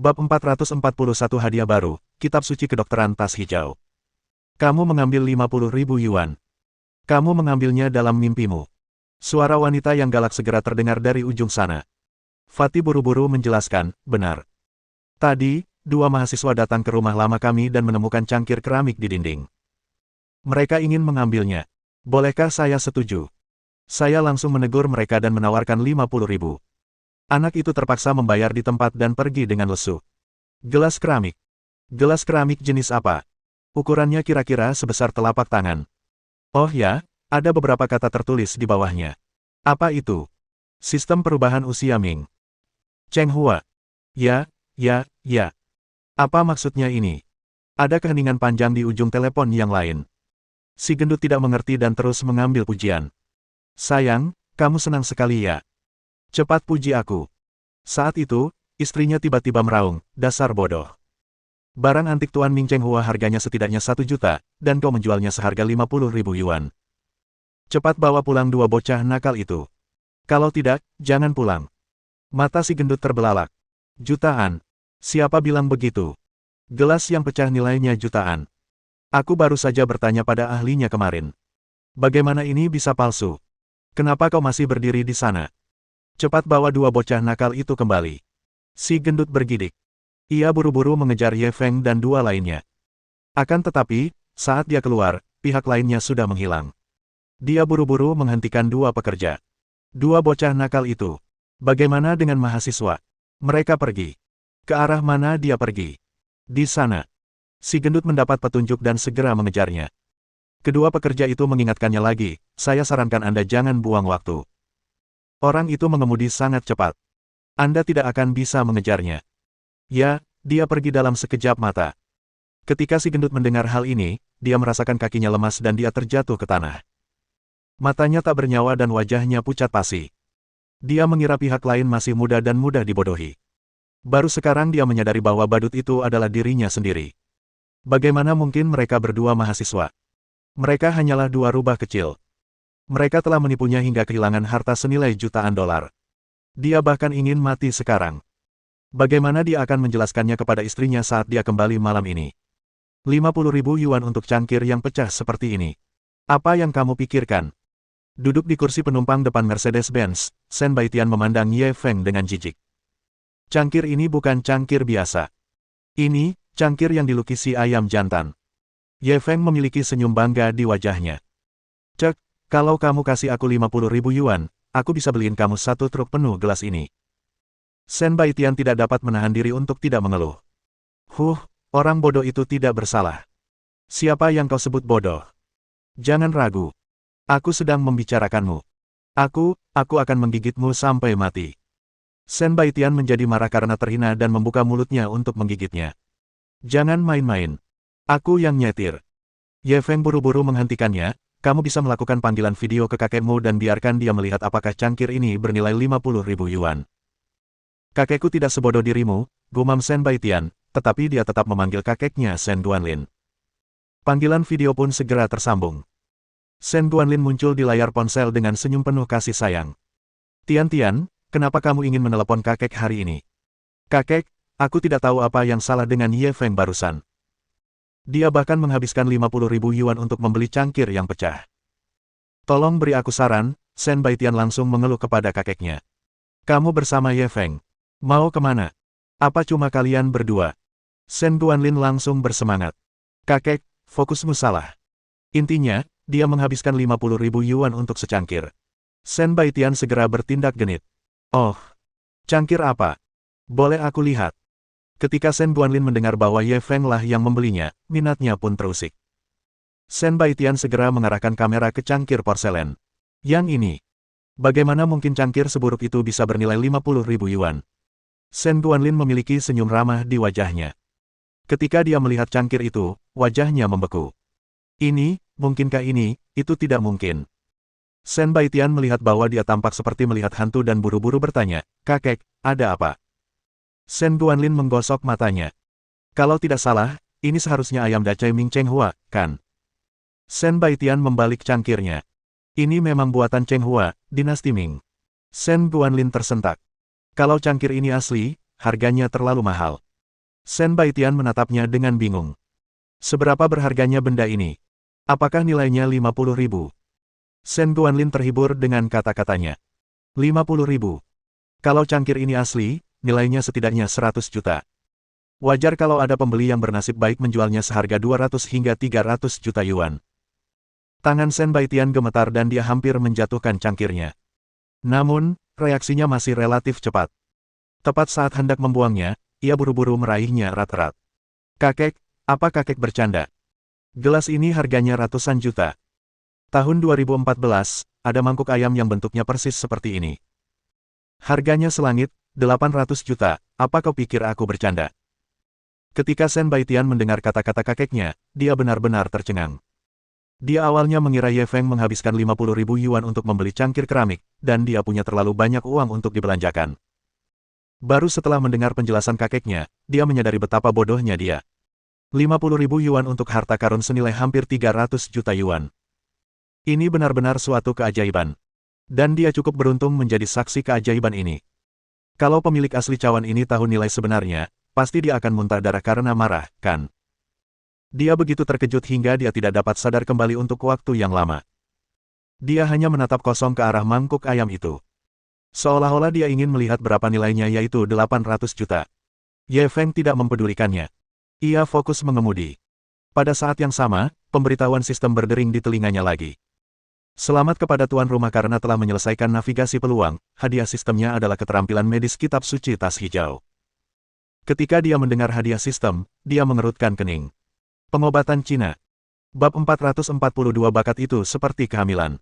Bab 441 Hadiah Baru, Kitab Suci Kedokteran Tas Hijau. Kamu mengambil 50.000 yuan. Kamu mengambilnya dalam mimpimu. Suara wanita yang galak segera terdengar dari ujung sana. Fatih buru-buru menjelaskan, benar. Tadi, dua mahasiswa datang ke rumah lama kami dan menemukan cangkir keramik di dinding. Mereka ingin mengambilnya. Bolehkah saya setuju? Saya langsung menegur mereka dan menawarkan 50.000. Anak itu terpaksa membayar di tempat dan pergi dengan lesu. Gelas keramik. Gelas keramik jenis apa? Ukurannya kira-kira sebesar telapak tangan. Oh ya, ada beberapa kata tertulis di bawahnya. Apa itu? Sistem perubahan usia Ming. Cheng Hua. Ya. Apa maksudnya ini? Ada keheningan panjang di ujung telepon yang lain. Si gendut tidak mengerti dan terus mengambil pujian. Sayang, kamu senang sekali ya. Cepat puji aku. Saat itu, istrinya tiba-tiba meraung, dasar bodoh. Barang antik Tuan Ming Cheng Hua harganya setidaknya 1 juta, dan kau menjualnya seharga 50.000 yuan. Cepat bawa pulang dua bocah nakal itu. Kalau tidak, jangan pulang. Mata si gendut terbelalak. Jutaan. Siapa bilang begitu? Gelas yang pecah nilainya jutaan. Aku baru saja bertanya pada ahlinya kemarin. Bagaimana ini bisa palsu? Kenapa kau masih berdiri di sana? Cepat bawa dua bocah nakal itu kembali. Si gendut bergidik. Ia buru-buru mengejar Ye Feng dan dua lainnya. Akan tetapi, saat dia keluar, pihak lainnya sudah menghilang. Dia buru-buru menghentikan dua pekerja. Dua bocah nakal itu. Bagaimana dengan mahasiswa? Mereka pergi. Ke arah mana dia pergi? Di sana. Si gendut mendapat petunjuk dan segera mengejarnya. Kedua pekerja itu mengingatkannya lagi, saya sarankan Anda jangan buang waktu. Orang itu mengemudi sangat cepat. Anda tidak akan bisa mengejarnya. Ya, dia pergi dalam sekejap mata. Ketika si gendut mendengar hal ini, dia merasakan kakinya lemas dan dia terjatuh ke tanah. Matanya tak bernyawa dan wajahnya pucat pasi. Dia mengira pihak lain masih muda dan mudah dibodohi. Baru sekarang dia menyadari bahwa badut itu adalah dirinya sendiri. Bagaimana mungkin mereka berdua mahasiswa? Mereka hanyalah dua rubah kecil. Mereka telah menipunya hingga kehilangan harta senilai jutaan dolar. Dia bahkan ingin mati sekarang. Bagaimana dia akan menjelaskannya kepada istrinya saat dia kembali malam ini? 50.000 yuan untuk cangkir yang pecah seperti ini. Apa yang kamu pikirkan? Duduk di kursi penumpang depan Mercedes-Benz, Shen Baitian memandang Ye Feng dengan jijik. Cangkir ini bukan cangkir biasa. Ini, cangkir yang dilukisi ayam jantan. Ye Feng memiliki senyum bangga di wajahnya. Cek. Kalau kamu kasih aku 50.000 yuan, aku bisa beliin kamu 1 truk penuh gelas ini. Shen Baitian tidak dapat menahan diri untuk tidak mengeluh. Orang bodoh itu tidak bersalah. Siapa yang kau sebut bodoh? Jangan ragu. Aku sedang membicarakanmu. Aku akan menggigitmu sampai mati. Shen Baitian menjadi marah karena terhina dan membuka mulutnya untuk menggigitnya. Jangan main-main. Aku yang nyetir. Ye Feng buru-buru menghentikannya. Kamu bisa melakukan panggilan video ke kakekmu dan biarkan dia melihat apakah cangkir ini bernilai 50.000 yuan. Kakekku tidak sebodoh dirimu, gumam Shen Baitian, tetapi dia tetap memanggil kakeknya Shen Guanlin. Panggilan video pun segera tersambung. Shen Guanlin muncul di layar ponsel dengan senyum penuh kasih sayang. Tian, kenapa kamu ingin menelepon kakek hari ini? Kakek, aku tidak tahu apa yang salah dengan Ye Feng barusan. Dia bahkan menghabiskan 50.000 yuan untuk membeli cangkir yang pecah. Tolong beri aku saran, Shen Baitian langsung mengeluh kepada kakeknya. Kamu bersama Ye Feng. Mau kemana? Apa cuma kalian berdua? Shen Guanlin langsung bersemangat. Kakek, fokusmu salah. Intinya, dia menghabiskan 50.000 yuan untuk secangkir. Shen Baitian segera bertindak genit. Oh, cangkir apa? Boleh aku lihat? Ketika Shen Guanlin mendengar bahwa Ye Feng lah yang membelinya, minatnya pun terusik. Shen Baitian segera mengarahkan kamera ke cangkir porselen. Yang ini. Bagaimana mungkin cangkir seburuk itu bisa bernilai 50.000 yuan? Shen Guanlin memiliki senyum ramah di wajahnya. Ketika dia melihat cangkir itu, wajahnya membeku. Ini, mungkinkah ini? Itu tidak mungkin. Shen Baitian melihat bahwa dia tampak seperti melihat hantu dan buru-buru bertanya, kakek, ada apa? Shen Guanlin menggosok matanya. Kalau tidak salah, ini seharusnya ayam dacai Ming Cheng Hua, kan? Shen Baitian membalik cangkirnya. Ini memang buatan Cheng Hua, dinasti Ming. Shen Guanlin tersentak. Kalau cangkir ini asli, harganya terlalu mahal. Shen Baitian menatapnya dengan bingung. Seberapa berharganya benda ini? Apakah nilainya 50.000? Shen Guanlin terhibur dengan kata-katanya. 50.000. Kalau cangkir ini asli, nilainya setidaknya 100 juta. Wajar kalau ada pembeli yang bernasib baik menjualnya seharga 200 hingga 300 juta yuan. Tangan Shen Baitian gemetar dan dia hampir menjatuhkan cangkirnya. Namun, reaksinya masih relatif cepat. Tepat saat hendak membuangnya, ia buru-buru meraihnya erat-erat. Kakek, apa kakek bercanda? Gelas ini harganya ratusan juta. Tahun 2014, ada mangkuk ayam yang bentuknya persis seperti ini. Harganya selangit, 800 juta, apa kau pikir aku bercanda? Ketika Shen Baitian mendengar kata-kata kakeknya, dia benar-benar tercengang. Dia awalnya mengira Ye Feng menghabiskan 50.000 yuan untuk membeli cangkir keramik, dan dia punya terlalu banyak uang untuk dibelanjakan. Baru setelah mendengar penjelasan kakeknya, dia menyadari betapa bodohnya dia. 50.000 yuan untuk harta karun senilai hampir 300 juta yuan. Ini benar-benar suatu keajaiban. Dan dia cukup beruntung menjadi saksi keajaiban ini. Kalau pemilik asli cawan ini tahu nilai sebenarnya, pasti dia akan muntah darah karena marah, kan? Dia begitu terkejut hingga dia tidak dapat sadar kembali untuk waktu yang lama. Dia hanya menatap kosong ke arah mangkuk ayam itu. Seolah-olah dia ingin melihat berapa nilainya yaitu 800 juta. Ye Feng tidak mempedulikannya. Ia fokus mengemudi. Pada saat yang sama, pemberitahuan sistem berdering di telinganya lagi. Selamat kepada tuan rumah karena telah menyelesaikan navigasi peluang, hadiah sistemnya adalah keterampilan medis kitab suci tas hijau. Ketika dia mendengar hadiah sistem, dia mengerutkan kening. Pengobatan Cina. Bab 442 bakat itu seperti kehamilan.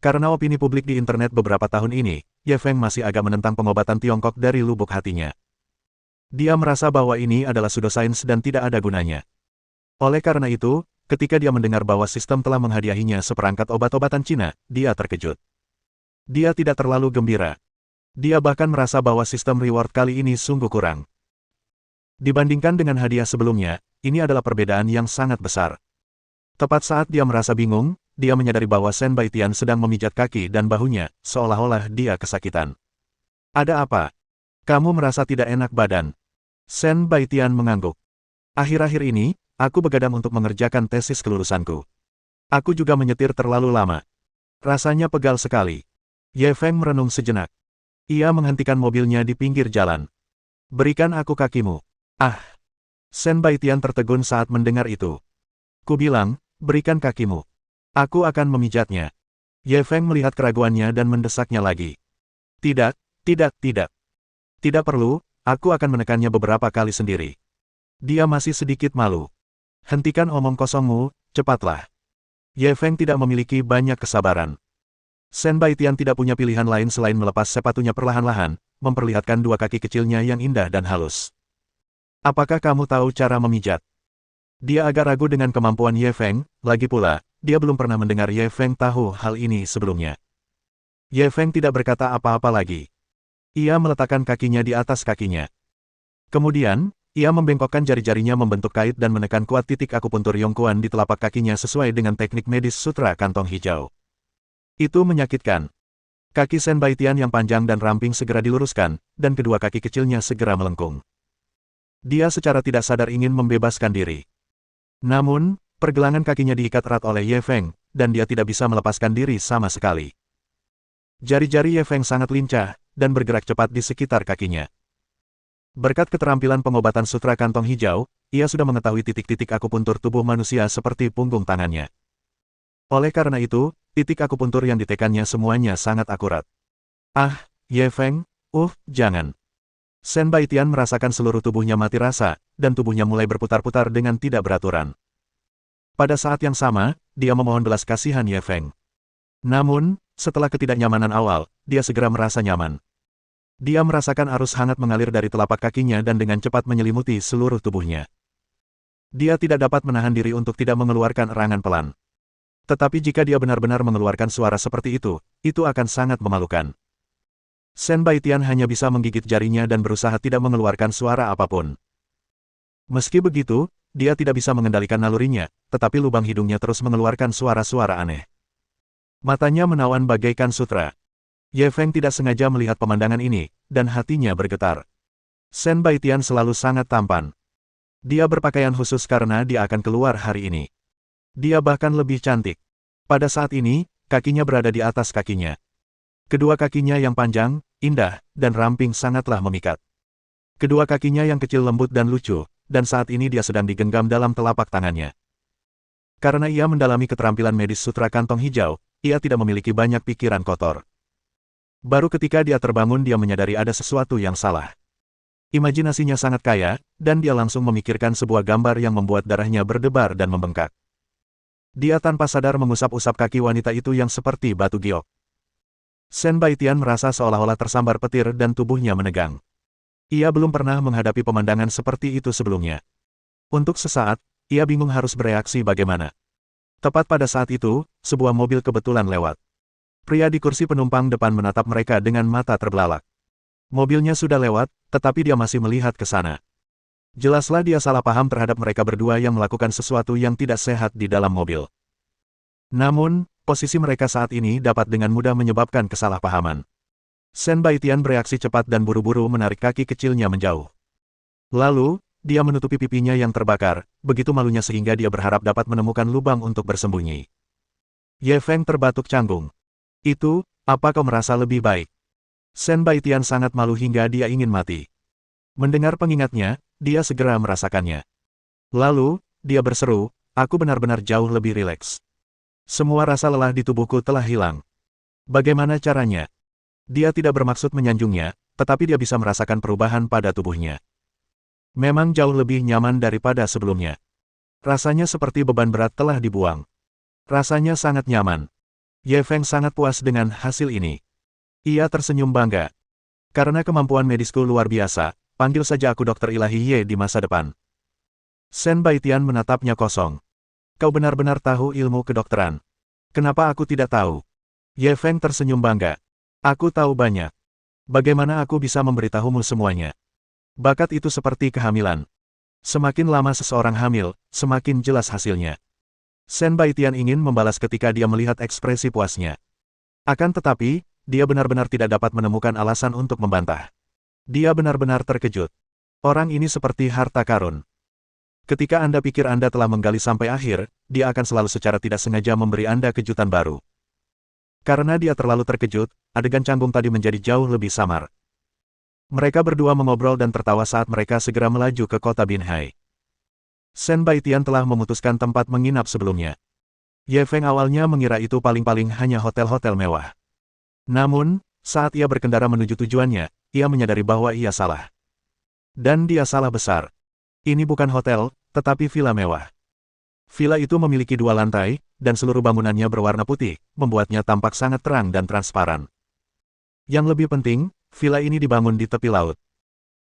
Karena opini publik di internet beberapa tahun ini, Ye Feng masih agak menentang pengobatan Tiongkok dari lubuk hatinya. Dia merasa bahwa ini adalah pseudosains dan tidak ada gunanya. Oleh karena itu, ketika dia mendengar bahwa sistem telah menghadiahinya seperangkat obat-obatan Cina, dia terkejut. Dia tidak terlalu gembira. Dia bahkan merasa bahwa sistem reward kali ini sungguh kurang. Dibandingkan dengan hadiah sebelumnya, ini adalah perbedaan yang sangat besar. Tepat saat dia merasa bingung, dia menyadari bahwa Shen Baitian sedang memijat kaki dan bahunya, seolah-olah dia kesakitan. Ada apa? Kamu merasa tidak enak badan? Shen Baitian mengangguk. Akhir-akhir ini, aku begadang untuk mengerjakan tesis kelulusanku. Aku juga menyetir terlalu lama. Rasanya pegal sekali. Ye Feng merenung sejenak. Ia menghentikan mobilnya di pinggir jalan. Berikan aku kakimu. Ah! Shen Baitian tertegun saat mendengar itu. Ku bilang, berikan kakimu. Aku akan memijatnya. Ye Feng melihat keraguannya dan mendesaknya lagi. Tidak, tidak, tidak. Tidak perlu, aku akan menekannya beberapa kali sendiri. Dia masih sedikit malu. Hentikan omong kosongmu, cepatlah. Ye Feng tidak memiliki banyak kesabaran. Shen Baitian tidak punya pilihan lain selain melepas sepatunya perlahan-lahan, memperlihatkan dua kaki kecilnya yang indah dan halus. Apakah kamu tahu cara memijat? Dia agak ragu dengan kemampuan Ye Feng, lagi pula, dia belum pernah mendengar Ye Feng tahu hal ini sebelumnya. Ye Feng tidak berkata apa-apa lagi. Ia meletakkan kakinya di atas kakinya. Kemudian, ia membengkokkan jari-jarinya membentuk kait dan menekan kuat titik akupuntur Yongkuan di telapak kakinya sesuai dengan teknik medis sutra kantong hijau. Itu menyakitkan. Kaki Shen Baitian yang panjang dan ramping segera diluruskan, dan kedua kaki kecilnya segera melengkung. Dia secara tidak sadar ingin membebaskan diri. Namun, pergelangan kakinya diikat erat oleh Ye Feng, dan dia tidak bisa melepaskan diri sama sekali. Jari-jari Ye Feng sangat lincah, dan bergerak cepat di sekitar kakinya. Berkat keterampilan pengobatan sutra kantong hijau, ia sudah mengetahui titik-titik akupuntur tubuh manusia seperti punggung tangannya. Oleh karena itu, titik akupuntur yang ditekannya semuanya sangat akurat. Ah, Ye Feng, jangan. Shen Baitian merasakan seluruh tubuhnya mati rasa, dan tubuhnya mulai berputar-putar dengan tidak beraturan. Pada saat yang sama, dia memohon belas kasihan Ye Feng. Namun, setelah ketidaknyamanan awal, dia segera merasa nyaman. Dia merasakan arus hangat mengalir dari telapak kakinya dan dengan cepat menyelimuti seluruh tubuhnya. Dia tidak dapat menahan diri untuk tidak mengeluarkan erangan pelan. Tetapi jika dia benar-benar mengeluarkan suara seperti itu akan sangat memalukan. Shen Baitian hanya bisa menggigit jarinya dan berusaha tidak mengeluarkan suara apapun. Meski begitu, dia tidak bisa mengendalikan nalurinya, tetapi lubang hidungnya terus mengeluarkan suara-suara aneh. Matanya menawan bagaikan sutra. Ye Feng tidak sengaja melihat pemandangan ini, dan hatinya bergetar. Shen Baitian selalu sangat tampan. Dia berpakaian khusus karena dia akan keluar hari ini. Dia bahkan lebih cantik. Pada saat ini, kakinya berada di atas kakinya. Kedua kakinya yang panjang, indah, dan ramping sangatlah memikat. Kedua kakinya yang kecil lembut dan lucu, dan saat ini dia sedang digenggam dalam telapak tangannya. Karena ia mendalami keterampilan medis sutra kantong hijau, ia tidak memiliki banyak pikiran kotor. Baru ketika dia terbangun dia menyadari ada sesuatu yang salah. Imajinasinya sangat kaya, dan dia langsung memikirkan sebuah gambar yang membuat darahnya berdebar dan membengkak. Dia tanpa sadar mengusap-usap kaki wanita itu yang seperti batu giok. Shen Baitian merasa seolah-olah tersambar petir dan tubuhnya menegang. Ia belum pernah menghadapi pemandangan seperti itu sebelumnya. Untuk sesaat, ia bingung harus bereaksi bagaimana. Tepat pada saat itu, sebuah mobil kebetulan lewat. Pria di kursi penumpang depan menatap mereka dengan mata terbelalak. Mobilnya sudah lewat, tetapi dia masih melihat ke sana. Jelaslah dia salah paham terhadap mereka berdua yang melakukan sesuatu yang tidak sehat di dalam mobil. Namun, posisi mereka saat ini dapat dengan mudah menyebabkan kesalahpahaman. Shen Baitian bereaksi cepat dan buru-buru menarik kaki kecilnya menjauh. Lalu, dia menutupi pipinya yang terbakar, begitu malunya sehingga dia berharap dapat menemukan lubang untuk bersembunyi. Ye Feng terbatuk canggung. Itu, apa kau merasa lebih baik? Shen Baitian sangat malu hingga dia ingin mati. Mendengar pengingatnya, dia segera merasakannya. Lalu, dia berseru, aku benar-benar jauh lebih rileks. Semua rasa lelah di tubuhku telah hilang. Bagaimana caranya? Dia tidak bermaksud menyanjungnya, tetapi dia bisa merasakan perubahan pada tubuhnya. Memang jauh lebih nyaman daripada sebelumnya. Rasanya seperti beban berat telah dibuang. Rasanya sangat nyaman. Ye Feng sangat puas dengan hasil ini. Ia tersenyum bangga. Karena kemampuan medisku luar biasa, panggil saja aku Dokter Ilahi Ye di masa depan. Shen Baitian menatapnya kosong. Kau benar-benar tahu ilmu kedokteran. Kenapa aku tidak tahu? Ye Feng tersenyum bangga. Aku tahu banyak. Bagaimana aku bisa memberitahumu semuanya? Bakat itu seperti kehamilan. Semakin lama seseorang hamil, semakin jelas hasilnya. Shen Baitian ingin membalas ketika dia melihat ekspresi puasnya. Akan tetapi, dia benar-benar tidak dapat menemukan alasan untuk membantah. Dia benar-benar terkejut. Orang ini seperti harta karun. Ketika Anda pikir Anda telah menggali sampai akhir, dia akan selalu secara tidak sengaja memberi Anda kejutan baru. Karena dia terlalu terkejut, adegan canggung tadi menjadi jauh lebih samar. Mereka berdua mengobrol dan tertawa saat mereka segera melaju ke kota Binhai. Shen Baitian telah memutuskan tempat menginap sebelumnya. Ye Feng awalnya mengira itu paling-paling hanya hotel-hotel mewah. Namun, saat ia berkendara menuju tujuannya, ia menyadari bahwa ia salah. Dan dia salah besar. Ini bukan hotel, tetapi villa mewah. Villa itu memiliki 2 lantai, dan seluruh bangunannya berwarna putih, membuatnya tampak sangat terang dan transparan. Yang lebih penting, villa ini dibangun di tepi laut.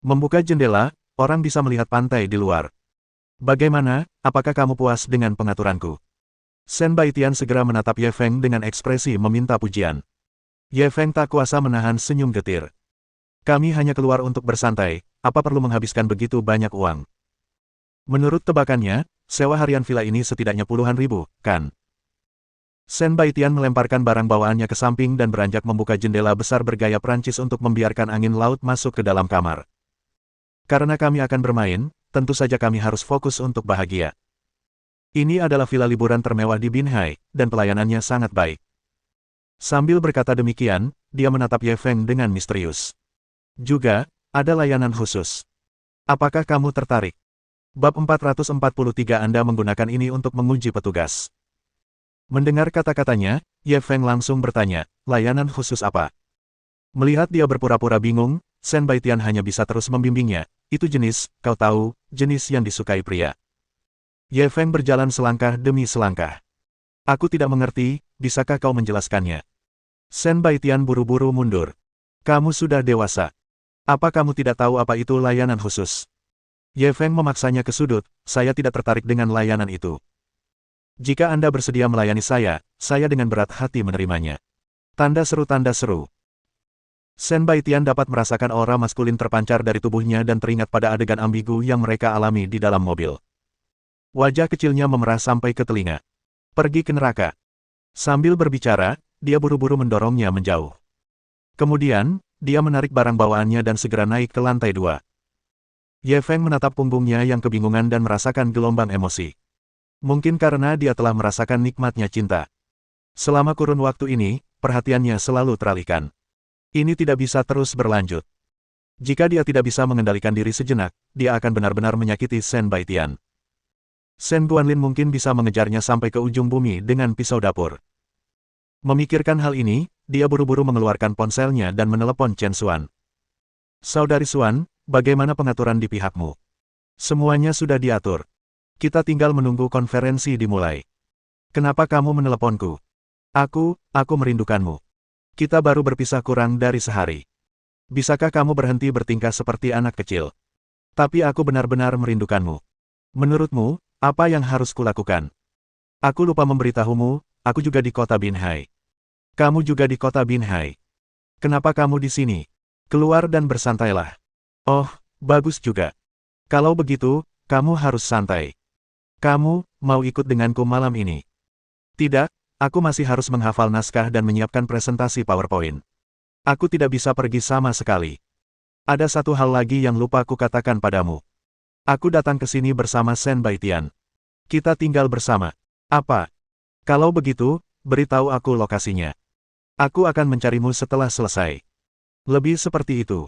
Membuka jendela, orang bisa melihat pantai di luar. Bagaimana, apakah kamu puas dengan pengaturanku? Shen Baitian segera menatap Ye Feng dengan ekspresi meminta pujian. Ye Feng tak kuasa menahan senyum getir. Kami hanya keluar untuk bersantai, apa perlu menghabiskan begitu banyak uang? Menurut tebakannya, sewa harian villa ini setidaknya puluhan ribu, kan? Shen Baitian melemparkan barang bawaannya ke samping dan beranjak membuka jendela besar bergaya Prancis untuk membiarkan angin laut masuk ke dalam kamar. Karena kami akan bermain, tentu saja kami harus fokus untuk bahagia. Ini adalah villa liburan termewah di Binhai, dan pelayanannya sangat baik. Sambil berkata demikian, dia menatap Ye Feng dengan misterius. Juga, ada layanan khusus. Apakah kamu tertarik? Bab 443 Anda menggunakan ini untuk menguji petugas. Mendengar kata-katanya, Ye Feng langsung bertanya, layanan khusus apa? Melihat dia berpura-pura bingung, Shen Baitian hanya bisa terus membimbingnya. Itu jenis, kau tahu, jenis yang disukai pria. Ye Feng berjalan selangkah demi selangkah. Aku tidak mengerti, bisakah kau menjelaskannya? Shen Baitian buru-buru mundur. Kamu sudah dewasa. Apa kamu tidak tahu apa itu layanan khusus? Ye Feng memaksanya ke sudut, saya tidak tertarik dengan layanan itu. Jika Anda bersedia melayani saya dengan berat hati menerimanya. Tanda seru tanda seru. Shen Baitian dapat merasakan aura maskulin terpancar dari tubuhnya dan teringat pada adegan ambigu yang mereka alami di dalam mobil. Wajah kecilnya memerah sampai ke telinga. Pergi ke neraka. Sambil berbicara, dia buru-buru mendorongnya menjauh. Kemudian, dia menarik barang bawaannya dan segera naik ke lantai 2. Ye Feng menatap punggungnya yang kebingungan dan merasakan gelombang emosi. Mungkin karena dia telah merasakan nikmatnya cinta. Selama kurun waktu ini, perhatiannya selalu teralihkan. Ini tidak bisa terus berlanjut. Jika dia tidak bisa mengendalikan diri sejenak, dia akan benar-benar menyakiti Shen Baitian. Shen Guanlin mungkin bisa mengejarnya sampai ke ujung bumi dengan pisau dapur. Memikirkan hal ini, dia buru-buru mengeluarkan ponselnya dan menelepon Chen Xuan. Saudari Xuan, bagaimana pengaturan di pihakmu? Semuanya sudah diatur. Kita tinggal menunggu konferensi dimulai. Kenapa kamu meneleponku? Aku merindukanmu. Kita baru berpisah kurang dari sehari. Bisakah kamu berhenti bertingkah seperti anak kecil? Tapi aku benar-benar merindukanmu. Menurutmu, apa yang harus kulakukan? Aku lupa memberitahumu, aku juga di kota Binhai. Kamu juga di kota Binhai. Kenapa kamu di sini? Keluar dan bersantailah. Oh, bagus juga. Kalau begitu, kamu harus santai. Kamu mau ikut denganku malam ini? Tidak, aku masih harus menghafal naskah dan menyiapkan presentasi PowerPoint. Aku tidak bisa pergi sama sekali. Ada satu hal lagi yang lupa aku katakan padamu. Aku datang ke sini bersama Shen Baitian. Kita tinggal bersama. Apa? Kalau begitu, beritahu aku lokasinya. Aku akan mencarimu setelah selesai. Lebih seperti itu.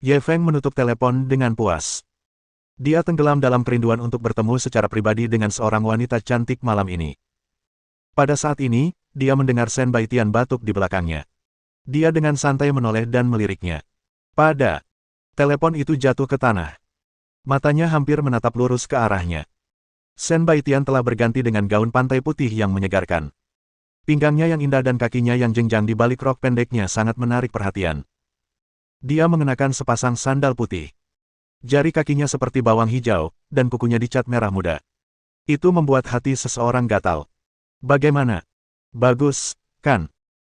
Ye Feng menutup telepon dengan puas. Dia tenggelam dalam kerinduan untuk bertemu secara pribadi dengan seorang wanita cantik malam ini. Pada saat ini, dia mendengar Shen Baitian batuk di belakangnya. Dia dengan santai menoleh dan meliriknya. Telepon itu jatuh ke tanah. Matanya hampir menatap lurus ke arahnya. Shen Baitian telah berganti dengan gaun pantai putih yang menyegarkan. Pinggangnya yang indah dan kakinya yang jenjang di balik rok pendeknya sangat menarik perhatian. Dia mengenakan sepasang sandal putih. Jari kakinya seperti bawang hijau, dan kukunya dicat merah muda. Itu membuat hati seseorang gatal. Bagaimana? Bagus, kan?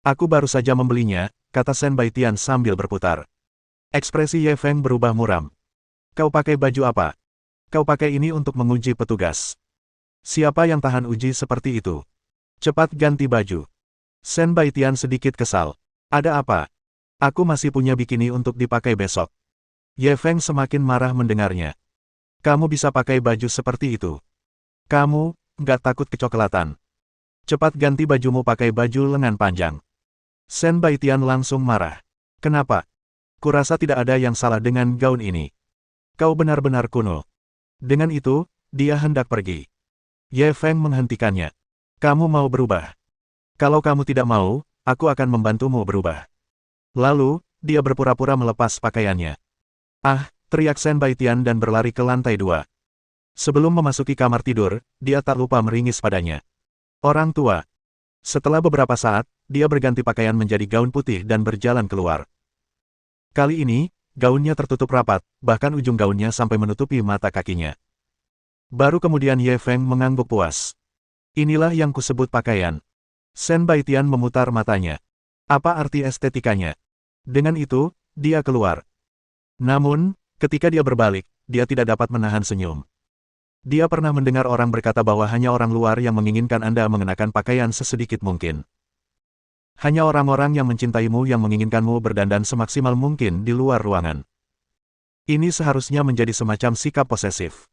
Aku baru saja membelinya, kata Shen Baitian sambil berputar. Ekspresi Ye Feng berubah muram. Kau pakai baju apa? Kau pakai ini untuk menguji petugas. Siapa yang tahan uji seperti itu? Cepat ganti baju. Shen Baitian sedikit kesal. Ada apa? Aku masih punya bikini untuk dipakai besok. Ye Feng semakin marah mendengarnya. Kamu bisa pakai baju seperti itu. Kamu, nggak takut kecoklatan. Cepat ganti bajumu pakai baju lengan panjang. Shen Baitian langsung marah. Kenapa? Kurasa tidak ada yang salah dengan gaun ini. Kau benar-benar kuno. Dengan itu, dia hendak pergi. Ye Feng menghentikannya. Kamu mau berubah? Kalau kamu tidak mau, aku akan membantumu berubah. Lalu, dia berpura-pura melepas pakaiannya. Ah, teriak Shen Baitian dan berlari ke lantai 2. Sebelum memasuki kamar tidur, dia tak lupa meringis padanya. Orang tua. Setelah beberapa saat, dia berganti pakaian menjadi gaun putih dan berjalan keluar. Kali ini, gaunnya tertutup rapat, bahkan ujung gaunnya sampai menutupi mata kakinya. Baru kemudian Ye Feng mengangguk puas. Inilah yang kusebut pakaian. Shen Baitian memutar matanya. Apa arti estetikanya? Dengan itu, dia keluar. Namun, ketika dia berbalik, dia tidak dapat menahan senyum. Dia pernah mendengar orang berkata bahwa hanya orang luar yang menginginkan Anda mengenakan pakaian sesedikit mungkin. Hanya orang-orang yang mencintaimu yang menginginkanmu berdandan semaksimal mungkin di luar ruangan. Ini seharusnya menjadi semacam sikap posesif.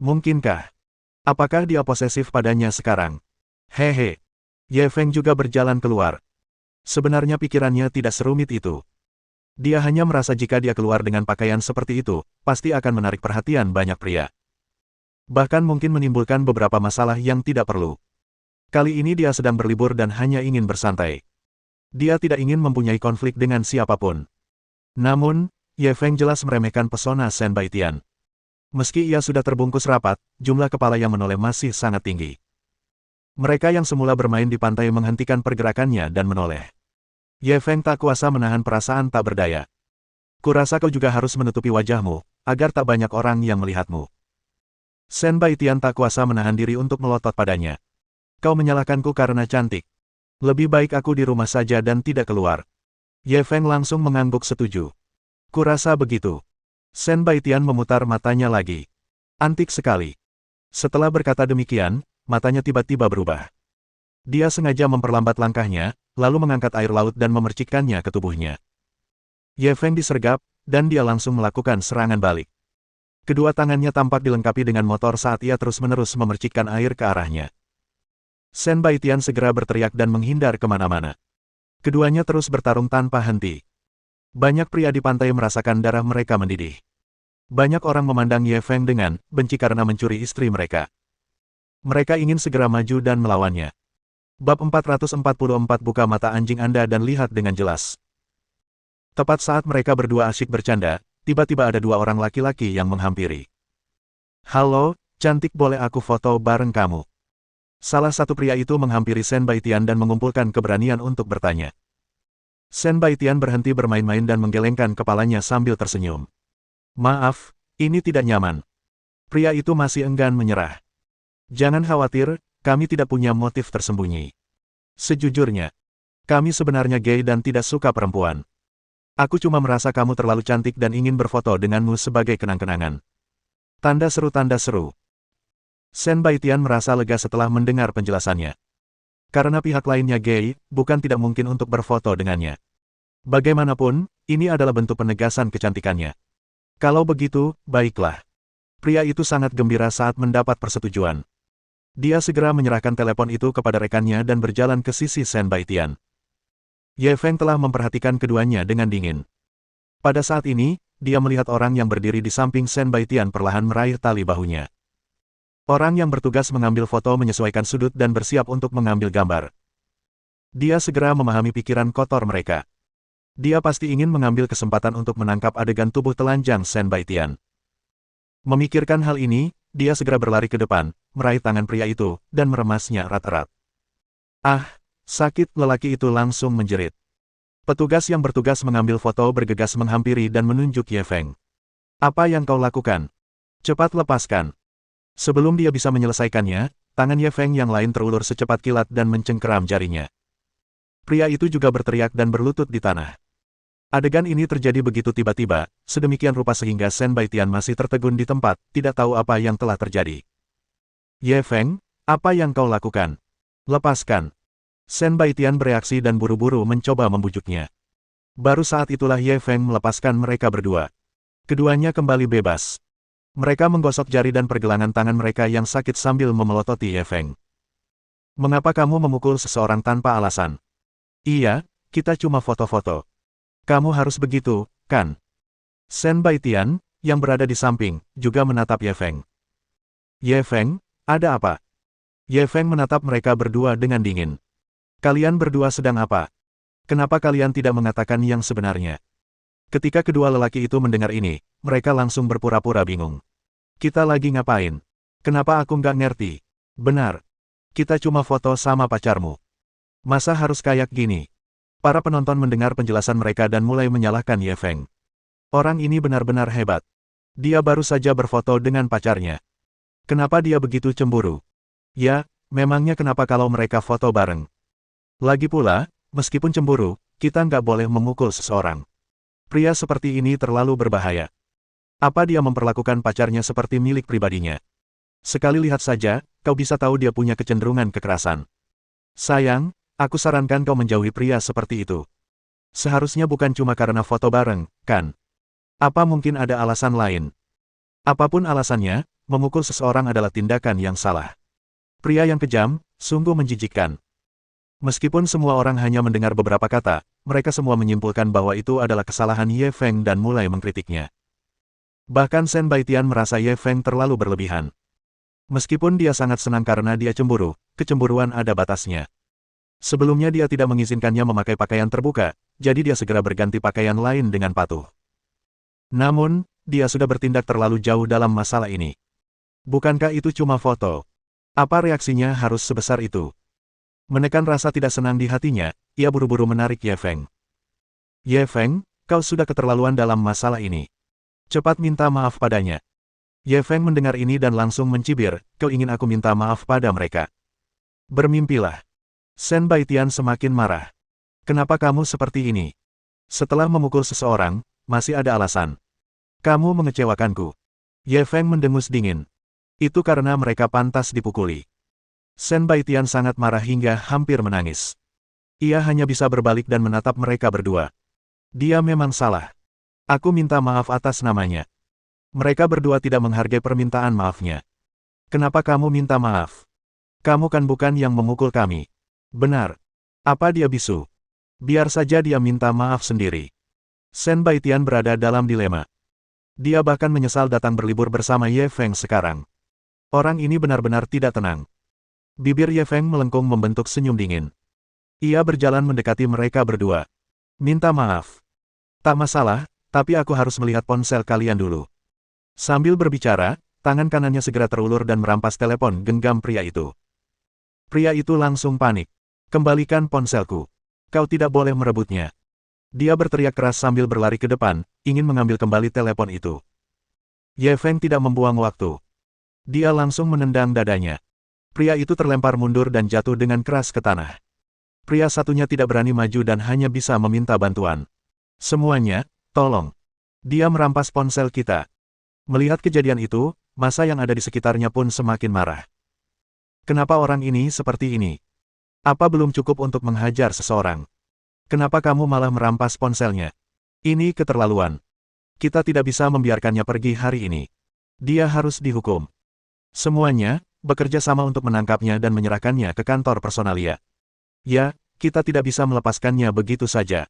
Mungkinkah? Apakah dia posesif padanya sekarang? Hehe. Ye Feng juga berjalan keluar. Sebenarnya pikirannya tidak serumit itu. Dia hanya merasa jika dia keluar dengan pakaian seperti itu, pasti akan menarik perhatian banyak pria. Bahkan mungkin menimbulkan beberapa masalah yang tidak perlu. Kali ini dia sedang berlibur dan hanya ingin bersantai. Dia tidak ingin mempunyai konflik dengan siapapun. Namun, Ye Feng jelas meremehkan pesona Shen Baitian. Meski ia sudah terbungkus rapat, jumlah kepala yang menoleh masih sangat tinggi. Mereka yang semula bermain di pantai menghentikan pergerakannya dan menoleh. Ye Feng tak kuasa menahan perasaan tak berdaya. Kurasa kau juga harus menutupi wajahmu, agar tak banyak orang yang melihatmu. Shen Baitian tak kuasa menahan diri untuk melotot padanya. Kau menyalahkanku karena cantik. Lebih baik aku di rumah saja dan tidak keluar. Ye Feng langsung mengangguk setuju. Kurasa begitu. Shen Baitian memutar matanya lagi. Antik sekali. Setelah berkata demikian, matanya tiba-tiba berubah. Dia sengaja memperlambat langkahnya, lalu mengangkat air laut dan memercikkannya ke tubuhnya. Ye Feng disergap, dan dia langsung melakukan serangan balik. Kedua tangannya tampak dilengkapi dengan motor saat ia terus-menerus memercikkan air ke arahnya. Shen Baitian segera berteriak dan menghindar kemana-mana. Keduanya terus bertarung tanpa henti. Banyak pria di pantai merasakan darah mereka mendidih. Banyak orang memandang Ye Feng dengan benci karena mencuri istri mereka. Mereka ingin segera maju dan melawannya. Bab 444 Buka mata anjing Anda dan lihat dengan jelas. Tepat saat mereka berdua asyik bercanda, tiba-tiba ada dua orang laki-laki yang menghampiri. Halo, cantik, boleh aku foto bareng kamu? Salah satu pria itu menghampiri Shen Baitian dan mengumpulkan keberanian untuk bertanya. Shen Baitian berhenti bermain-main dan menggelengkan kepalanya sambil tersenyum. Maaf, ini tidak nyaman. Pria itu masih enggan menyerah. Jangan khawatir, kami tidak punya motif tersembunyi. Sejujurnya, kami sebenarnya gay dan tidak suka perempuan. Aku cuma merasa kamu terlalu cantik dan ingin berfoto denganmu sebagai kenang-kenangan. Tanda seru, tanda seru. Shen Baitian merasa lega setelah mendengar penjelasannya. Karena pihak lainnya gay, bukan tidak mungkin untuk berfoto dengannya. Bagaimanapun, ini adalah bentuk penegasan kecantikannya. Kalau begitu, baiklah. Pria itu sangat gembira saat mendapat persetujuan. Dia segera menyerahkan telepon itu kepada rekannya dan berjalan ke sisi Shen Baitian. Ye Feng telah memperhatikan keduanya dengan dingin. Pada saat ini, dia melihat orang yang berdiri di samping Shen Baitian perlahan meraih tali bahunya. Orang yang bertugas mengambil foto menyesuaikan sudut dan bersiap untuk mengambil gambar. Dia segera memahami pikiran kotor mereka. Dia pasti ingin mengambil kesempatan untuk menangkap adegan tubuh telanjang Shen Baitian. Memikirkan hal ini, dia segera berlari ke depan, meraih tangan pria itu, dan meremasnya erat-erat. Ah! Sakit, lelaki itu langsung menjerit. Petugas yang bertugas mengambil foto bergegas menghampiri dan menunjuk Ye Feng. Apa yang kau lakukan? Cepat lepaskan. Sebelum dia bisa menyelesaikannya, tangan Ye Feng yang lain terulur secepat kilat dan mencengkeram jarinya. Pria itu juga berteriak dan berlutut di tanah. Adegan ini terjadi begitu tiba-tiba, sedemikian rupa sehingga Shen Baitian masih tertegun di tempat, tidak tahu apa yang telah terjadi. Ye Feng, apa yang kau lakukan? Lepaskan. Shen Baitian bereaksi dan buru-buru mencoba membujuknya. Baru saat itulah Ye Feng melepaskan mereka berdua. Keduanya kembali bebas. Mereka menggosok jari dan pergelangan tangan mereka yang sakit sambil memelototi Ye Feng. Mengapa kamu memukul seseorang tanpa alasan? Iya, kita cuma foto-foto. Kamu harus begitu, kan? Shen Baitian, yang berada di samping, juga menatap Ye Feng. Ye Feng, ada apa? Ye Feng menatap mereka berdua dengan dingin. Kalian berdua sedang apa? Kenapa kalian tidak mengatakan yang sebenarnya? Ketika kedua lelaki itu mendengar ini, mereka langsung berpura-pura bingung. Kita lagi ngapain? Kenapa aku nggak ngerti? Benar. Kita cuma foto sama pacarmu. Masa harus kayak gini? Para penonton mendengar penjelasan mereka dan mulai menyalahkan Ye Feng. Orang ini benar-benar hebat. Dia baru saja berfoto dengan pacarnya. Kenapa dia begitu cemburu? Ya, memangnya kenapa kalau mereka foto bareng? Lagi pula, meskipun cemburu, kita nggak boleh memukul seseorang. Pria seperti ini terlalu berbahaya. Apa dia memperlakukan pacarnya seperti milik pribadinya? Sekali lihat saja, kau bisa tahu dia punya kecenderungan kekerasan. Sayang, aku sarankan kau menjauhi pria seperti itu. Seharusnya bukan cuma karena foto bareng, kan? Apa mungkin ada alasan lain? Apapun alasannya, memukul seseorang adalah tindakan yang salah. Pria yang kejam, sungguh menjijikkan. Meskipun semua orang hanya mendengar beberapa kata, mereka semua menyimpulkan bahwa itu adalah kesalahan Ye Feng dan mulai mengkritiknya. Bahkan Shen Baitian merasa Ye Feng terlalu berlebihan. Meskipun dia sangat senang karena dia cemburu, kecemburuan ada batasnya. Sebelumnya dia tidak mengizinkannya memakai pakaian terbuka, jadi dia segera berganti pakaian lain dengan patuh. Namun, dia sudah bertindak terlalu jauh dalam masalah ini. Bukankah itu cuma foto? Apa reaksinya harus sebesar itu? Menekan rasa tidak senang di hatinya, ia buru-buru menarik Ye Feng. Ye Feng, kau sudah keterlaluan dalam masalah ini. Cepat minta maaf padanya. Ye Feng mendengar ini dan langsung mencibir, kau ingin aku minta maaf pada mereka? Bermimpilah. Shen Baitian semakin marah. Kenapa kamu seperti ini? Setelah memukul seseorang, masih ada alasan. Kamu mengecewakanku. Ye Feng mendengus dingin. Itu karena mereka pantas dipukuli. Shen Baitian sangat marah hingga hampir menangis. Ia hanya bisa berbalik dan menatap mereka berdua. Dia memang salah. Aku minta maaf atas namanya. Mereka berdua tidak menghargai permintaan maafnya. Kenapa kamu minta maaf? Kamu kan bukan yang memukul kami. Benar. Apa dia bisu? Biar saja dia minta maaf sendiri. Shen Baitian berada dalam dilema. Dia bahkan menyesal datang berlibur bersama Ye Feng sekarang. Orang ini benar-benar tidak tenang. Bibir Ye Feng melengkung membentuk senyum dingin. Ia berjalan mendekati mereka berdua. Minta maaf. Tak masalah, tapi aku harus melihat ponsel kalian dulu. Sambil berbicara, tangan kanannya segera terulur dan merampas telepon genggam pria itu. Pria itu langsung panik. Kembalikan ponselku. Kau tidak boleh merebutnya. Dia berteriak keras sambil berlari ke depan, ingin mengambil kembali telepon itu. Ye Feng tidak membuang waktu. Dia langsung menendang dadanya. Pria itu terlempar mundur dan jatuh dengan keras ke tanah. Pria satunya tidak berani maju dan hanya bisa meminta bantuan. Semuanya, tolong. Dia merampas ponsel kita. Melihat kejadian itu, massa yang ada di sekitarnya pun semakin marah. Kenapa orang ini seperti ini? Apa belum cukup untuk menghajar seseorang? Kenapa kamu malah merampas ponselnya? Ini keterlaluan. Kita tidak bisa membiarkannya pergi hari ini. Dia harus dihukum. Semuanya, bekerja sama untuk menangkapnya dan menyerahkannya ke kantor personalia. Ya, kita tidak bisa melepaskannya begitu saja.